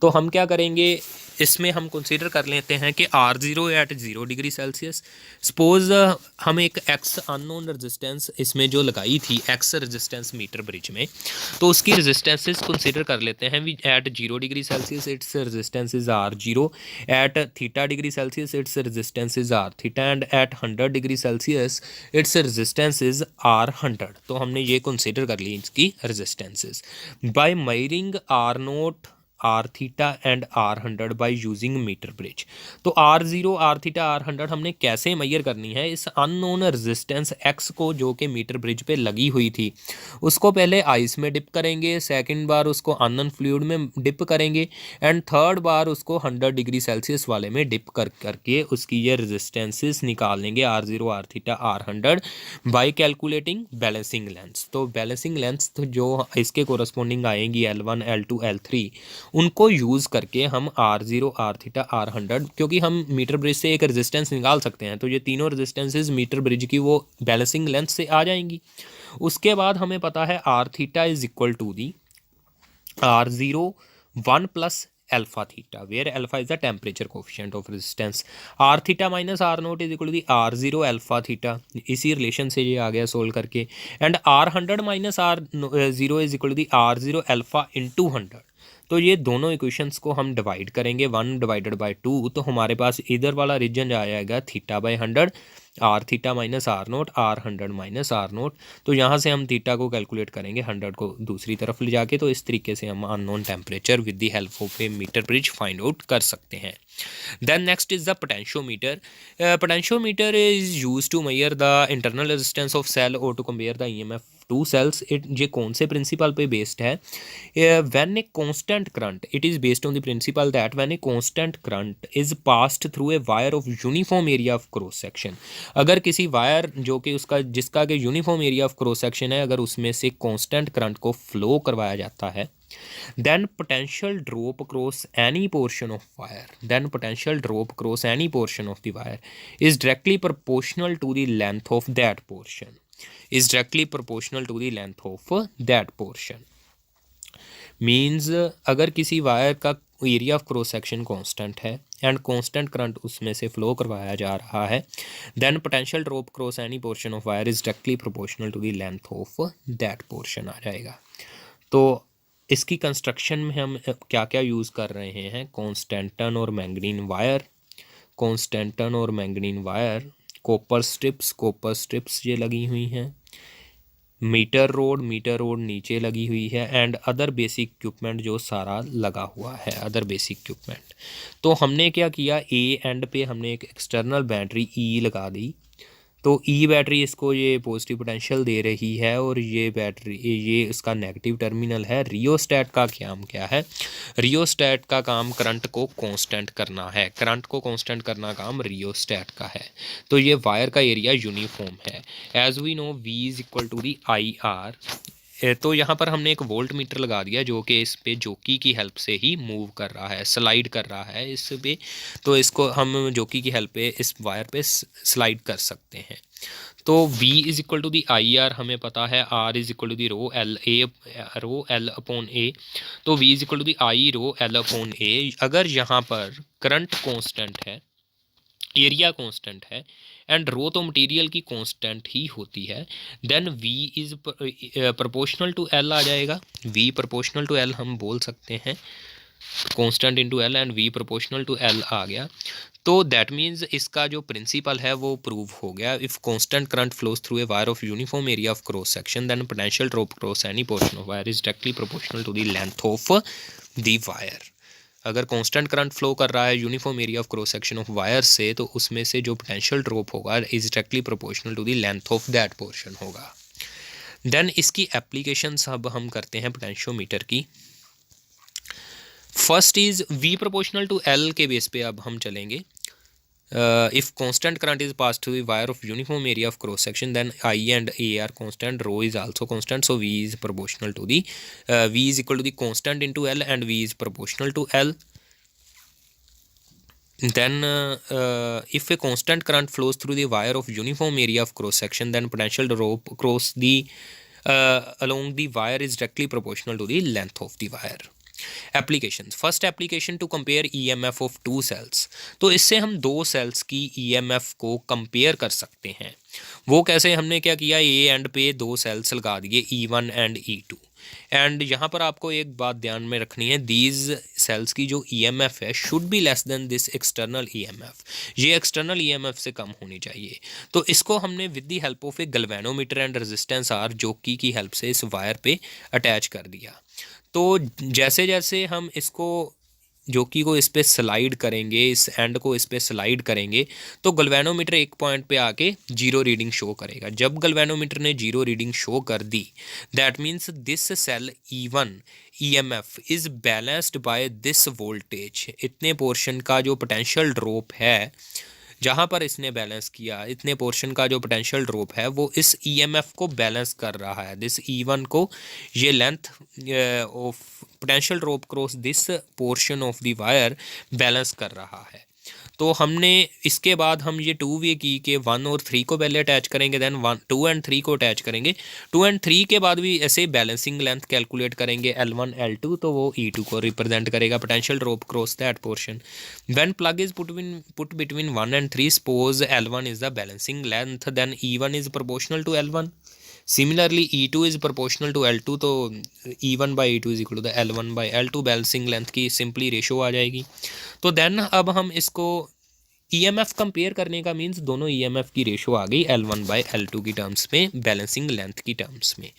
तो हम क्या करेंगे, इसमें हम कंसीडर कर लेते हैं कि R0 eight 0 degree Celsius. Suppose हम एक एक्स अननोन रेजिस्टेंस इसमें जो लगाई थी, एक्स रेजिस्टेंस मीटर ब्रिज में, तो उसकी रेजिस्टेंसेस कंसीडर कर लेते हैं। We at 0 degree Celsius its resistance is R0, at theta degree Celsius its resistance is R theta, and at 100 degree Celsius its resistance is R100। तो हमने ये कंसीडर कर ली इसकी resistances by measuring R0, R theta and R100 by using metre bridge. तो R0, आर थीटा, R100 हमने कैसे मैयर करनी है, इस अननोन रेजिस्टेंस X को जो कि मीटर ब्रिज पे लगी हुई थी, उसको पहले आइस में डिप करेंगे, सेकंड बार उसको अननोन फ्लूइड में डिप करेंगे, एंड थर्ड बार उसको 100 डिग्री सेल्सियस वाले में डिप करके उसकी ये रेजिस्टेंसेस निकाल लेंगे R0, R theta, R100 by calculating balancing length. तो बैलेंसिंग लेंथ तो जो इसके कोरस्पॉन्डिंग आएंगी L1, L2, L3, उनको यूज़ करके हम R0, आर थीटा, R100, क्योंकि हम मीटर ब्रिज से एक रेजिस्टेंस निकाल सकते हैं, तो ये तीनों रेजिस्टेंसेज मीटर ब्रिज की वो बैलेंसिंग लेंथ से आ जाएंगी। उसके बाद हमें पता है R theta is equal to the R0 1 plus alpha theta, where alpha is the temperature coefficient of resistance. R theta minus R0 is equal to the R0 alpha theta, इसी रिलेशन से ये आ गया सोल्व करके, and R100 minus R0 is equal to the R0 alpha into 100। तो ये दोनों इक्वेशंस को हम डिवाइड करेंगे 1 डिवाइडेड बाई 2, तो हमारे पास इधर वाला रीजन आ जाएगा theta by 100, R theta minus R0, R100 minus R0। तो यहाँ से हम थीटा को कैलकुलेट करेंगे 100 को दूसरी तरफ ले जाके, तो इस तरीके से हम unknown temperature with the help of a metre bridge find out कर सकते हैं। Then next is the potentiometer. Potentiometer is used to measure the internal resistance of cell or to compare the EMF to cells. ये कौन से प्रिंसिपल पे बेस्ड है? When a constant current, it is based on the principle that when a constant current is passed through a wire of uniform area of cross section, अगर किसी वायर जो कि उसका जिसका कि uniform area of cross section है, अगर उसमें से कांस्टेंट करंट को फ्लो करवाया जाता है, then potential drop across any portion of wire, then potential drop across any portion of the wire is directly proportional to the length of that portion, is directly proportional to the length of that portion। Means अगर किसी वायर का area of cross section constant है एंड कांस्टेंट करंट उसमें से फ्लो करवाया जा रहा है, then potential drop cross any portion of wire is directly proportional to the length of that portion आ जाएगा। तो इसकी कंस्ट्रक्शन में हम क्या क्या यूज़ कर रहे हैं, कॉन्स्टेंटन और मैंगनीन वायर, कॉन्स्टेंटन और मैंगनीन वायर, कॉपर स्ट्रिप्स ये लगी हुई हैं, मीटर रोड नीचे लगी हुई है, एंड अदर बेसिक इक्विपमेंट जो सारा लगा हुआ है, अदर बेसिक इक्विपमेंट। तो हमने क्या किया, ए एंड पे हमने एक एक्सटर्नल बैटरी ई लगा दी। तो ई बैटरी इसको ये पॉजिटिव पोटेंशियल दे रही है, और ये बैटरी ये इसका नेगेटिव टर्मिनल है। रियोस्टेट का काम क्या है, रियोस्टेट का काम करंट को कांस्टेंट करना है, करंट को कांस्टेंट करना काम रियोस्टेट का है। तो ये वायर का एरिया यूनिफॉर्म है, as we know V is equal to the I R. तो यहाँ पर हमने एक वोल्ट मीटर लगा दिया जो कि इस पे जॉकी की हेल्प से ही मूव कर रहा है, स्लाइड कर रहा है इस पे। तो इसको हम जॉकी की हेल्प पे इस वायर पे स्लाइड कर सकते हैं। तो V is equal to the I R हमें पता है, R is equal to the rho L upon A. तो V is equal to the I rho L upon A. अगर यहाँ पर करंट कांस्टेंट है, एरिया कांस्टेंट है, एंड रो तो मटेरियल की कांस्टेंट ही होती है, then V is proportional to L आ जाएगा। V प्रोपोर्शनल टू L हम बोल सकते हैं, constant into L, and V proportional to L आ गया। तो दैट मीन्स इसका जो प्रिंसिपल है वो प्रूव हो गया। If constant current flows through a wire of uniform area of cross section, then potential drop cross any portion of wire is directly proportional to the length of the wire. अगर कांस्टेंट करंट फ्लो कर रहा है uniform area of cross section of wire से, तो उसमें से जो पोटेंशियल ड्रॉप होगा is directly proportional to the length of that portion होगा। देन इसकी एप्लीकेशंस अब हम करते हैं पोटेंशियोमीटर की। First is V proportional to L के बेस पे अब हम चलेंगे। if constant current is passed through the wire of uniform area of cross section, then I and A are constant, rho is also constant, so V is proportional to the V is equal to the constant into L, and V is proportional to L. Then if a constant current flows through the wire of uniform area of cross section, then potential drop across the along the wire is directly proportional to the length of the wire. Applications, first application to compare EMF of two cells. तो इससे हम दो सेल्स की ईएमएफ को कंपेयर कर सकते हैं। वो कैसे, हमने क्या किया, ए एंड पे दो सेल्स लगा दिए, E1 एंड E2। एंड यहाँ पर आपको एक बात ध्यान में रखनी है, दीज सेल्स की जो ईएमएफ है should be less than this external EMF, ये एक्सटर्नल ईएमएफ से कम होनी चाहिए। तो इसको हमने with the help of A galvanometer and resistance R jockey की हेल्प से इस वायर पे अटैच कर दिया। तो जैसे जैसे हम इसको जॉकी को इस पे स्लाइड करेंगे, इस एंड को इस पे स्लाइड करेंगे, तो गैल्वेनोमीटर एक पॉइंट पे आके जीरो रीडिंग शो करेगा। जब गैल्वेनोमीटर ने जीरो रीडिंग शो कर दी, that means this cell E1 EMF is balanced by this voltage. इतने पोर्शन का जो पोटेंशियल ड्रॉप है, जहाँ पर इसने बैलेंस किया, इतने पोर्शन का जो पोटेंशियल ड्रॉप है वो इस ईएमएफ को बैलेंस कर रहा है। दिस E1 को ये length of potential drop cross this portion of the wire balance कर रहा है। तो हमने इसके बाद हम ये 2 वे की के 1 और 3 को पहले अटैच करेंगे, देन 2 एंड 3 को अटैच करेंगे। 2 एंड 3 के बाद भी ऐसे बैलेंसिंग लेंथ कैलकुलेट करेंगे, L1 L2, तो वो E2 को रिप्रेजेंट करेगा, potential drop cross that portion. When plug is put between 1 and 3, suppose L1 is the balancing length, then E1 is proportional to L1। Similarly E2 is proportional to L2, तो E1 by E2 is equal to L1 by L2, balancing length की सिंपली रेशो आ जाएगी। तो देन अब हम इसको EMF कंपेयर करने का मीन्स दोनों EMF की रेशो आ गई L1 बाई L2 की टर्म्स में, बैलेंसिंग लेंथ की टर्म्स में।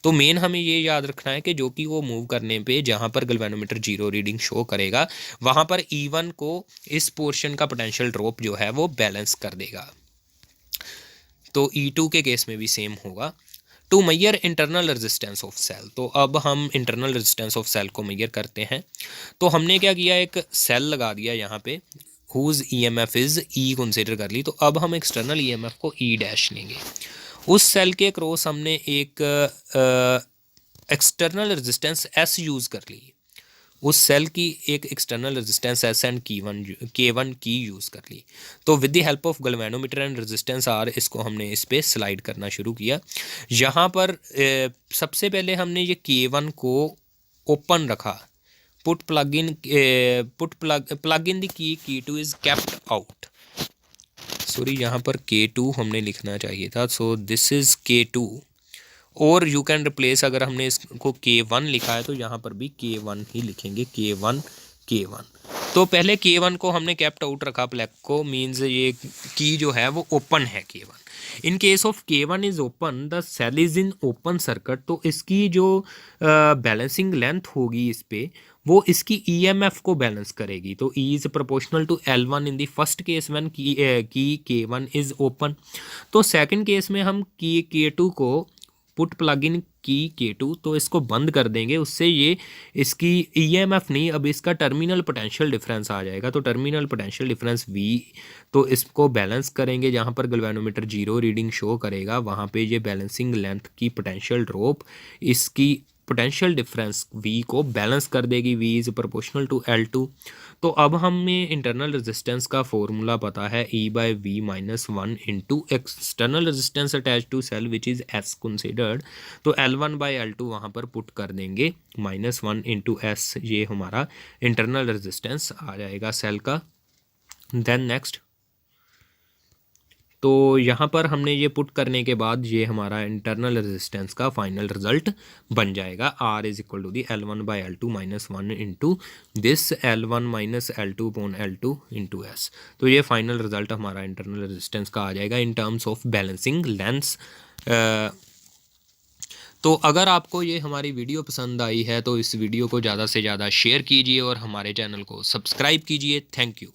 तो मेन हमें ये याद रखना है कि जो कि वो मूव करने पे जहाँ पर गैल्वेनोमीटर जीरो रीडिंग शो करेगा, वहाँ पर E1 को इस पोर्शन का पोटेंशियल ड्रॉप जो है वो बैलेंस कर देगा। तो E2 के केस में भी सेम होगा। To measure internal resistance of cell, तो अब हम इंटरनल रेजिस्टेंस ऑफ सेल को मेजर करते हैं। तो हमने क्या किया, एक सेल लगा दिया यहाँ पे, whose EMF is E consider कर ली। तो अब हम एक्सटर्नल EMF को E डैश लेंगे। उस सेल के क्रॉस हमने एक एक्सटर्नल रेजिस्टेंस S यूज़ कर ली, उस सेल की एक external resistance S and K1 की यूज़ कर ली। तो with the help of galvanometer and resistance R इसको हमने इस पर स्लाइड करना शुरू किया। यहाँ पर सबसे पहले हमने ये K1 को ओपन रखा, plug in the key, K2 is kept out। Sorry, यहाँ पर K2 हमने लिखना चाहिए था, सो दिस इज K2, और यू कैन रिप्लेस, अगर हमने इसको K1 लिखा है तो यहाँ पर भी K1 ही लिखेंगे, K1। तो पहले K1 को हमने केप्ट आउट रखा, प्लग को, मीन्स ये की जो है वो ओपन है K1। In case of K1 is open, the cell is in open circuit, तो इसकी जो बैलेंसिंग लेंथ होगी इस पे, वो इसकी EMF को बैलेंस करेगी। तो E is proportional to L1 in the first case when की K1 इज ओपन। तो सेकंड केस में हम की K2 को पुट प्लग इन की K2, तो इसको बंद कर देंगे, उससे ये इसकी EMF नहीं, अब इसका टर्मिनल पोटेंशियल डिफरेंस आ जाएगा। तो टर्मिनल पोटेंशियल डिफरेंस V, तो इसको बैलेंस करेंगे, जहाँ पर गैल्वेनोमीटर जीरो रीडिंग शो करेगा वहाँ पे ये बैलेंसिंग लेंथ की पोटेंशियल ड्रॉप इसकी पोटेंशियल डिफरेंस V को बैलेंस कर देगी, V is proportional to L2। तो अब हमें इंटरनल रेजिस्टेंस का फॉर्मूला पता है, E by V minus 1 into external resistance attach to cell which is S considered. तो L1 बाई L2 वहाँ पर पुट कर देंगे, -1 इंटू S, ये हमारा इंटरनल रेजिस्टेंस आ जाएगा सेल का। देन नेक्स्ट, तो यहाँ पर हमने ये पुट करने के बाद ये हमारा इंटरनल रेजिस्टेंस का फाइनल रिजल्ट बन जाएगा, R is equal to the L1 by L2 minus 1 into this L1 minus L2 upon L2 into S। तो ये फाइनल रिजल्ट हमारा इंटरनल रेजिस्टेंस का आ जाएगा in terms of balancing lengths. तो अगर आपको ये हमारी वीडियो पसंद आई है तो इस वीडियो को ज़्यादा से ज़्यादा शेयर कीजिए और हमारे चैनल को सब्सक्राइब कीजिए। Thank you.